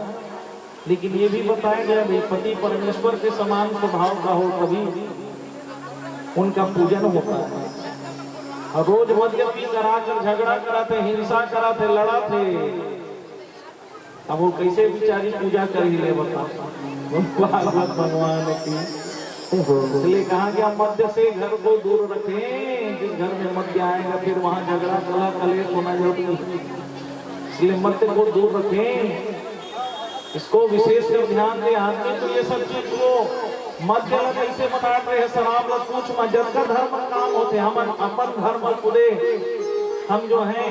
लेकिन ये भी बताया गया भाई पति परमेश्वर के समान स्वभाव का हो तभी उनका पूजन होता है। और रोज मद्यपी कराकर झगड़ा कराते, हिंसा कराते, लड़ाते, अब वो कैसे बेचारी पूजा कर ही ले बताओ भगवान की। इसलिए कहा गया मध्य से घर को दूर रखें, जिस घर में मध्य आएगा फिर वहां झगड़ा कला कलेश होना जरूरी। इसलिए मध्य को दूर रखें, इसको विशेष कर ध्यान दे। आदमी तो ये सब चीज को मध्य कैसे बताते हैं, शराब लग पूछ मजद का धर्म काम होते, हम अपन धर्म खुदे हम जो हैं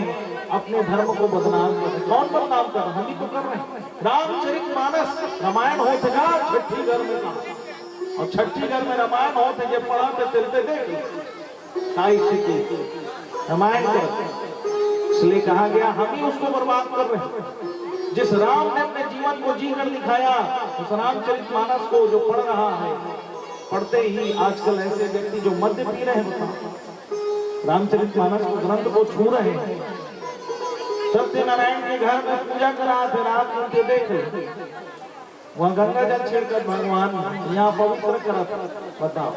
अपने धर्म को बदनाम कर रहे। कौन बदनाम कर रहे? हम ही तो कर रहे हैं। रामचरितमानस रामायण होते जा छठी घर में काम, और छठी घर में रामायण होते जब पढ़ाते चलते देख रामायण कर। इसलिए कहा गया हम ही उसको बर्बाद कर रहे हैं। जिस राम ने अपने जीवन को जीकर दिखाया उस रामचरितमानस को जो पढ़ रहा है, पढ़ते ही आजकल ऐसे व्यक्ति जो मद्य पी रहे हैं रामचरितमानस को ग्रंथ को छू रहे हैं। सत्यनारायण के घर में पूजा करा थे, रात उनके देखे वहां गंगा जल छिड़कर भगवान यहाँ पवित्र करा। बताओ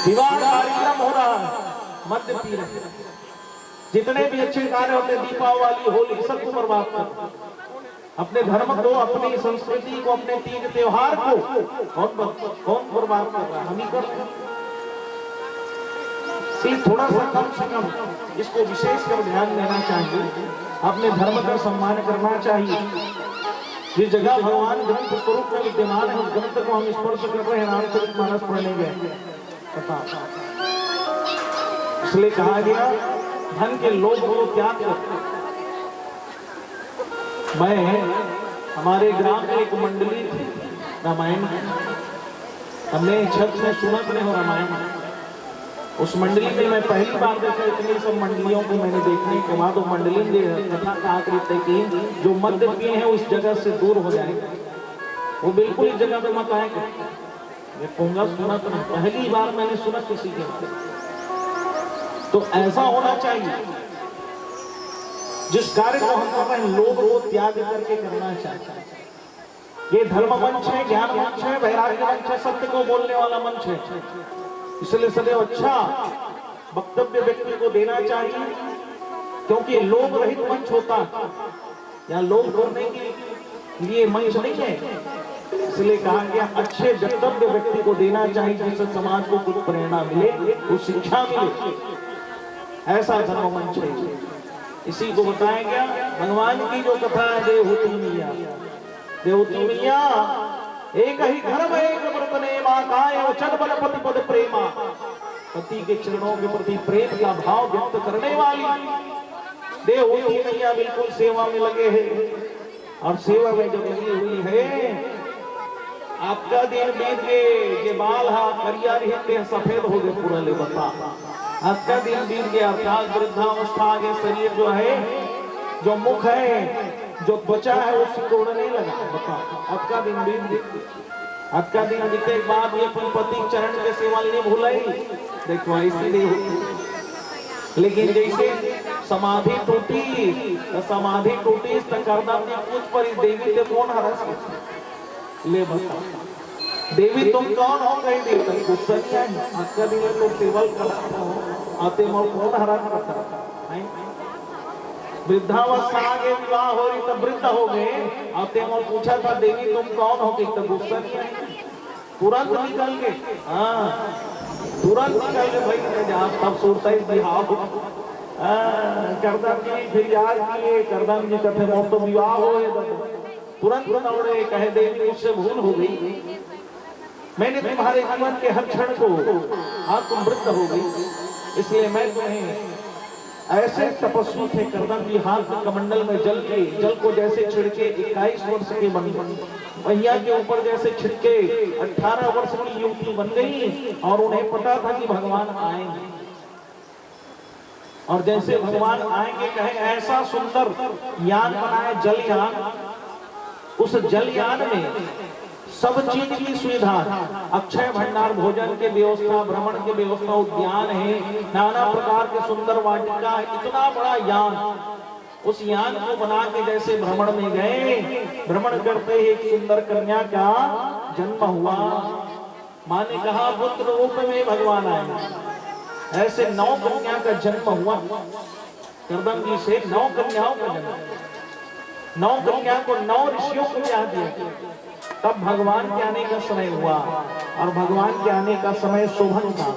विवाह कार्यक्रम हो रहा है, मद्य पी रहे। जितने भी अच्छे कार्य होते, दीपावली होली सबको बर्बाद कर, अपने धर्म को, अपनी संस्कृति को, अपने तीज त्योहार को कौन बर्बाद कर रहा है? हम ही कर रहे हैं। थोड़ा सा कम से कम इसको विशेष कर ध्यान देना चाहिए, अपने धर्म का सम्मान करना चाहिए। जिस जगह भगवान ग्रंथ स्वरूप में विद्यमान है उस ग्रंथ को हम स्पर्श कर रहे हैं, रामचरितमानस पढ़ने गए। इसलिए कहा गया धन के लोभ को त्याग कर। मैं हमारे ग्राम में एक मंडली थी रामायण, हमने छत में सुनत रहे हो रामायण। उस मंडली में मैं पहली बार देखा, इतनी सब मंडलियों को मैंने देखने के बाद वो मंडली ने कथा कहा करते कि जो मद्य पिए हैं उस जगह से दूर हो जाएगा, वो बिल्कुल इस जगह पे मत आएगा। मैं कहूँगा सुना तो नहीं, पहली बार मैंने सुना किसी के। तो ऐसा होना चाहिए, जिस कार्य को हम कर रहे हैं लोग वो त्याग करके करना चाहिए। ये धर्म मंच है, ज्ञान मंच है, वैराग्य मंच है, सत्य को बोलने वाला मंच है। इसलिए सदैव अच्छा वक्तव्य व्यक्ति को देना चाहिए, क्योंकि लोभ रहित मंच होता है, यहाँ लोभ करने के लिए मंच नहीं है। इसलिए कहा गया अच्छे वक्तव्य व्यक्ति को देना चाहिए, जिससे समाज को कुछ प्रेरणा मिले, कुछ शिक्षा मिले। ऐसा धर्म मंच है। इसी को बताया गया भगवान की जो कथा है, देवहूति मैया। देवहूति मैया एक ही धर्म एक व्रत नेमा, काय वचन बल पति पद प्रेमा। पति के चरणों के प्रति प्रेम का भाव व्यक्त करने वाली देवहूति मैया बिल्कुल सेवा में लगे हैं। और सेवा में जब लगी हुई है, आपका दिन बीत गए, ये बाल हा करिया रहते सफेद हो गए पूरा। ले बता आपका दिन बीत गया, अर्थात वृद्धावस्था आगे शरीर जो है, जो मुख है, जो त्वचा है वो सिकुड़ने लगा। बताओ आपका दिन बीत गया। आज का दिन बीते के बाद ये अपन पति चरण के सेवा नहीं भूलाई, देखो इसीलिए होती। लेकिन जैसे समाधि टूटी तो समाधि टूटी तो करदम ने पूछ पर इस देवी से कौन हरा सकता? ले बता देवी तुम कौन हो गई? देवी गुस्सा क्या है? आज का दिन तो केवल करता हो आते मोर कौन हरा करता है? वृद्धावस्था आगे विवाह हो रही तब वृद्ध हो गए, आते मोर पूछा था देवी तुम कौन हो गई? तो गुस्सा क्या है? तुरंत निकल के, हाँ तुरंत निकल के भाई जहाँ तब सोचता है बिहाव करदम जी फिर याद किए, करदम जी कहते मोर तो विवाह हो तुरंत दौड़े, कहे देवी मुझसे भूल हो गई, मैंने तुम्हारे जीवन के हर क्षण को आज तुम वृद्ध हो गई, इसलिए मैं तुम्हें ऐसे तपस्वी थे। करदम जी हाथ कमंडल में जल को जैसे छिड़के 21 वर्ष के मैया के ऊपर जैसे छिड़के 18 वर्ष की युवती बन गई और उन्हें पता था कि भगवान आएंगे, और जैसे भगवान आएंगे कहे ऐसा सुंदर यान बनाए जलयान, उस जलयान में सब चीज की सुविधा, अक्षय भंडार, भोजन के व्यवस्था, भ्रमण के व्यवस्था, उद्यान है, नाना प्रकार के सुंदर वाटिका, इतना बड़ा यान। उस यान को बना के जैसे भ्रमण में गए, भ्रमण करते ही एक सुंदर कन्या का जन्म हुआ। माँ ने कहा पुत्र रूप में भगवान आए। ऐसे 9 कन्या का जन्म हुआ। करदम जी से 9 कन्याओं का जन्म, 9 कन्या को 9 ऋषियों को ब्याह दिया। तब भगवान के आने का समय हुआ, और भगवान के आने का समय शोभन था।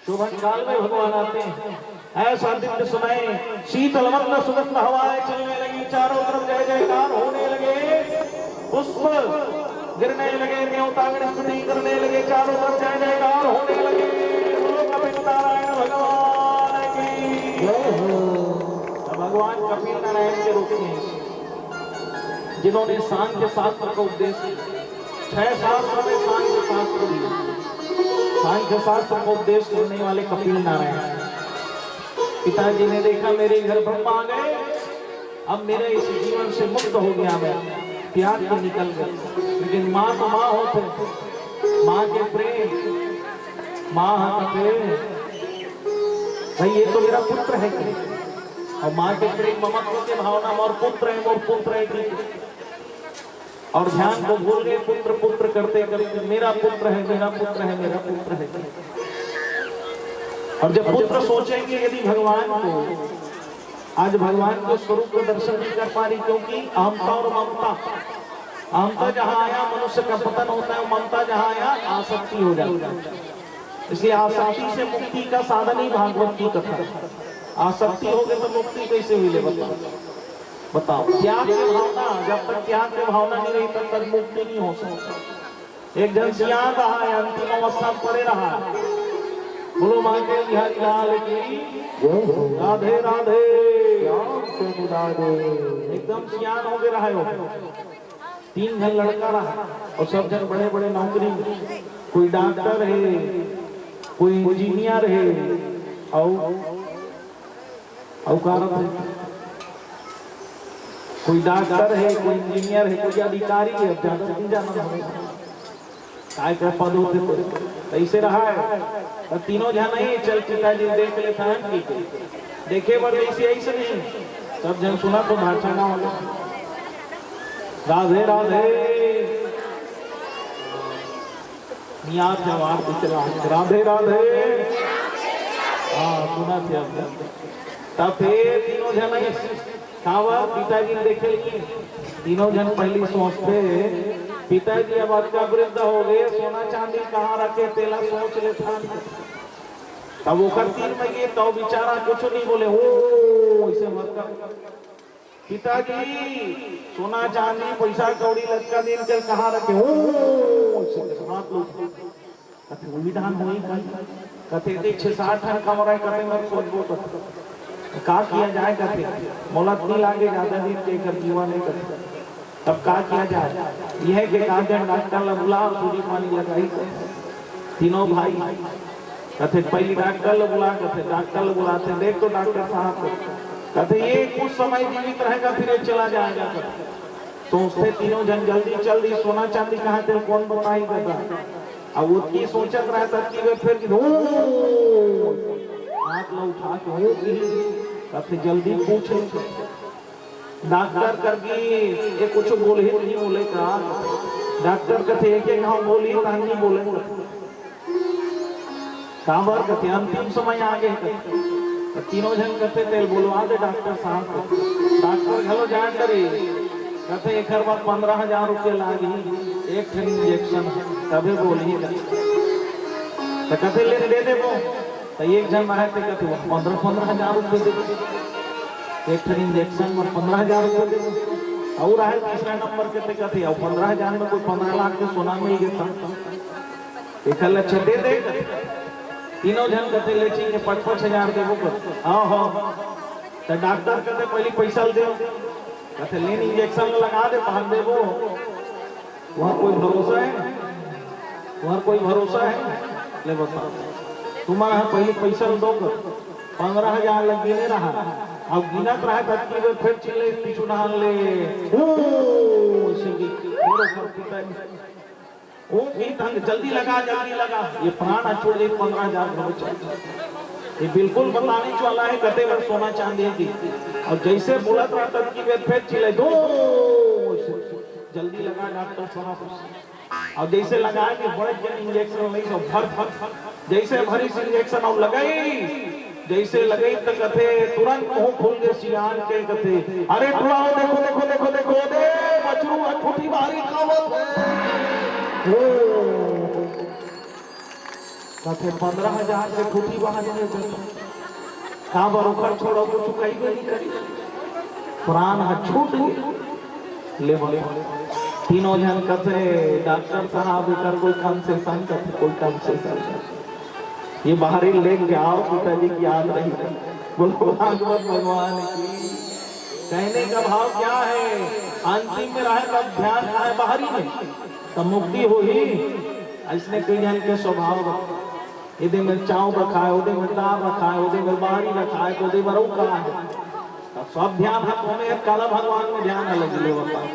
शोभन काल में भगवान आते हैं। ऐसा दिव्य समय, शीतल मंद सुगंध हवाएं चलने लगी, चारों तरफ जय जयकार होने लगे, पुष्प गिरने लगे, न्योता स्तुति करने लगे, चारों तरफ जय जयकार होने लगे। कपिल नारायण भगवान की जय हो। भगवान कपिल नारायण के रूप में जिन्होंने सांख्य शास्त्र का उपदेश, 6 शास्त्र में सांख्य शास्त्र दिया, सांख्य शास्त्र का उपदेश करने वाले कपिल नारायण। पिताजी ने देखा मेरे घर ब्रह्मा आ गए, अब मेरे इस जीवन से मुक्त हो गया, मैं त्याग के निकल गया। लेकिन माँ तो माँ होते, माँ के प्रेम, माँ प्रेम, भाई ये तो मेरा पुत्र है कि, और माँ के प्रेम ममत्व के भावना, और पुत्र है और पुत्र है, और ध्यान को भूल गए, पुत्र पुत्र करते करते मेरा पुत्र है, मेरा पुत्र है, मेरा पुत्र है। और जब पुत्र सोचेंगे यदि भगवान को, आज भगवान को स्वरूप को दर्शन नहीं कर पा रही, क्योंकि अहमता और ममता, अहमता जहां आया मनुष्य का पतन होता है, ममता जहां आया आसक्ति हो जाती है। इसलिए आसक्ति से मुक्ति का साधन ही भागवत की कथा। आसक्ति हो गई तो मुक्ति कैसे हुई? बताओ। त्याग की भावना, जब तक त्याग की भावना नहीं रही तब तक मुक्ति नहीं हो सकती। एक जन सियाह रहा है, अंतिम अवस्था पड़े रहा है, बोलो माँ के बिहारी लाल की राधे राधे, एकदम सियान हो गए रहा है। 3 घर लड़का रहा, और सब जन बड़े बड़े नौकरी, कोई डॉक्टर है, कोई इंजीनियर है, औकारत है, कोई डॉक्टर है, कोई इंजीनियर है, कोई अधिकारी है, काय का पद होते ऐसे रहा है। तो तीनों जन नहीं चल पिताजी देख लेता है, देखे पर ऐसे ऐसे नहीं, सब जन सुना तो भाषा ना होगा। राधे राधे नियात जवाब पिछला, राधे राधे, हाँ सुना थे अब। तब फिर तीनों जन खावा पिताजी देखे, तीनों जन पहली सोचते पिताजी अब आपका वृद्ध हो गए, सोना चांदी कहाँ रखे, तेला सोच लेता। तब वो करती में ये तो बेचारा कुछ नहीं बोले, ओ ऐसे मत कर पिताजी, सोना चांदी पैसा कौड़ी लटका दिन के कहाँ रखे, ओ हाथ लो कथे विधान होई कथे देख 6-7 ठन कमरा कथे मत सोचबो तो का किया जाए, कथे मोलत नहीं लागे ज्यादा दिन के कर जीवन है, कथे तब का किया जाए। यह के काजन डॉक्टर बुला, सूरी पानी लगाई, तीनों भाई कथे पहली डॉक्टर बुला, कथे डॉक्टर बुलाते, देख तो डॉक्टर साहब कहते ये कुछ समय जीवित रहेगा फिर ये चला जाएगा। सोचते तीनों जन जल्दी जल्दी सोना चांदी कहाँ थे कौन बताई देगा। अब उसकी सोचत रहता कि वे फिर हाथ ला उठा के कहते जल्दी पूछ ले डॉक्टर करके ये कुछ बोले ही नहीं बोले का डॉक्टर कहते एक एक हाँ बोली नहीं बोले काबर कहते अंतिम समय आ गए। तो तीनों जन कहते थे बोलवा दे डॉक्टर साहब। डॉक्टर घलो जान करी कहते एक बार 15,000 रुपये लागी एक इंजेक्शन तभी बोली तो कहते ले दे दे वो। तो एक जन आए थे कहते 15,000 रुपये दे एक इंजेक्शन में 15,000 रुपये दे। और आए तीसरा नंबर के कहते 15,000 में कोई 15 लाख के सोना में ही गया एक लक्ष्य दे दे। तीनों जन कहते ले चाहिए 5,000 देवो कर हाँ हाँ। तो डॉक्टर कहते पहले पैसा दे कहते लेन इंजेक्शन लगा दे बाहर देवो। वहाँ कोई भरोसा है वहाँ कोई भरोसा है ले बताओ तुम्हारा पहले पैसा दो कर 15,000 लग गिने रहा अब गिनत रहा था कि फिर चिल्ले पीछू डाल ले जल्दी लगा ये प्राण छोड़ दे 15,000 ये बिल्कुल बताने वाला है कहते बार सोना चांदी की। और जैसे बोला था तब की वे फिर चिल्ले दो जल्दी लगा डॉक्टर सोना और जैसे लगाए कि बड़े इंजेक्शन नहीं तो भर जैसे भरी इंजेक्शन और लगाई जैसे लगे तो कहते तुरंत मुंह खोल के सियान के कहते अरे थोड़ा देखो देखो देखो देखो दे मछरू अठूठी बारी खावत कहते 15,000 के ठूठी बाहर कहाँ बरोबर छोड़ो कुछ कहीं नहीं करी प्राण छूट ले बोले। तीनों जन कहते डॉक्टर साहब इधर कोई कंसेशन करते कोई कंसेशन ये बाहर ही लेके आओ पिताजी की याद रही बोलो भागवत भगवान की। कहने का भाव क्या है अंतिम में रहे तब ध्यान आए बाहरी में तब मुक्ति हो ही। इसने कई जन के स्वभाव यदि में चाव रखा है उदे में दाब रखा है उदे में बाहरी रखा है तो उदे में रोक कहा है तब सब ध्यान है काला भगवान में ध्यान अलग ले बताओ।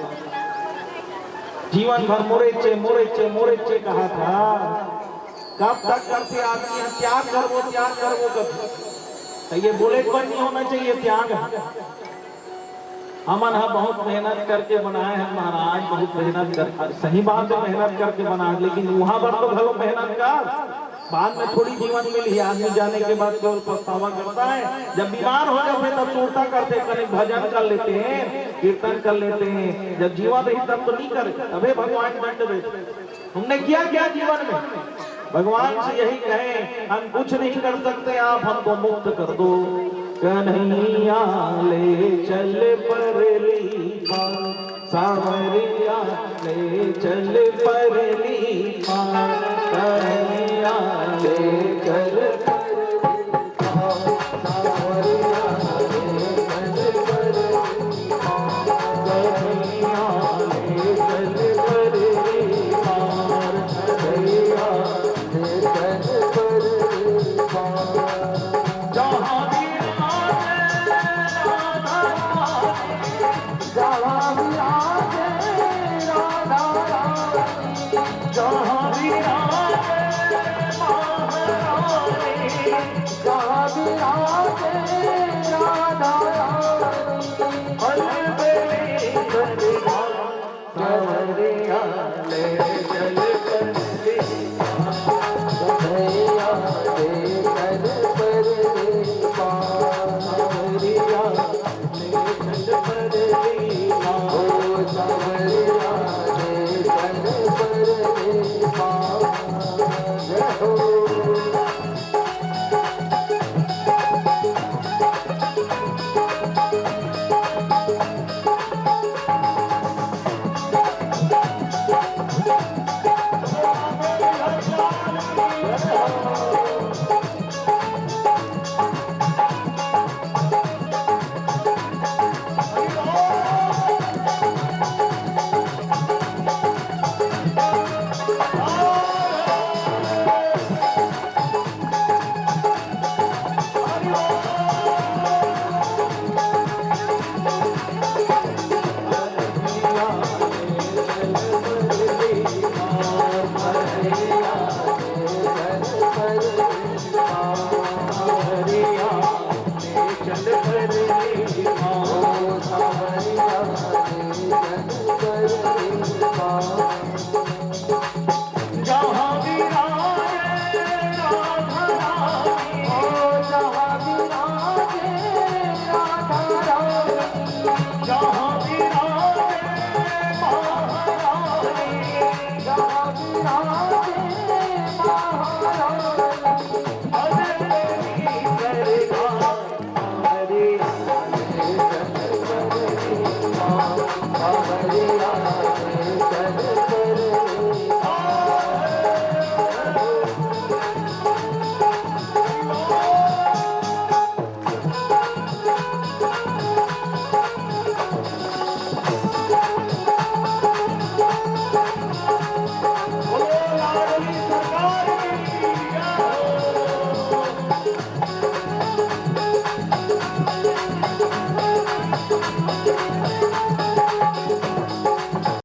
जीवन भर मोरेचे मोरेचे मोरेचे कहा था कब तक करते आदमी है त्याग कर वो कभी तो ये बोले पर नहीं होना चाहिए त्याग। हमन बहुत मेहनत करके बनाए हैं महाराज बहुत मेहनत कर सही बात है मेहनत करके बनाए लेकिन वहां पर तो भलो मेहनत कर बाद में थोड़ी जीवन मिली आदमी जाने के बाद केवल पछतावा करता है। जब बीमार हो जाते तब चोरता करते कहीं भजन कर लेते हैं कीर्तन कर लेते हैं जब जीवन रही तब तो नहीं करे तबे भगवान दंड देते। तुमने किया क्या जीवन में भगवान से यही कहे हम कुछ नहीं कर सकते आप हमको मुक्त कर दो। कन्हैया ले चल परली सावरिया ले चल परली कन्हैया ले चल जहाँ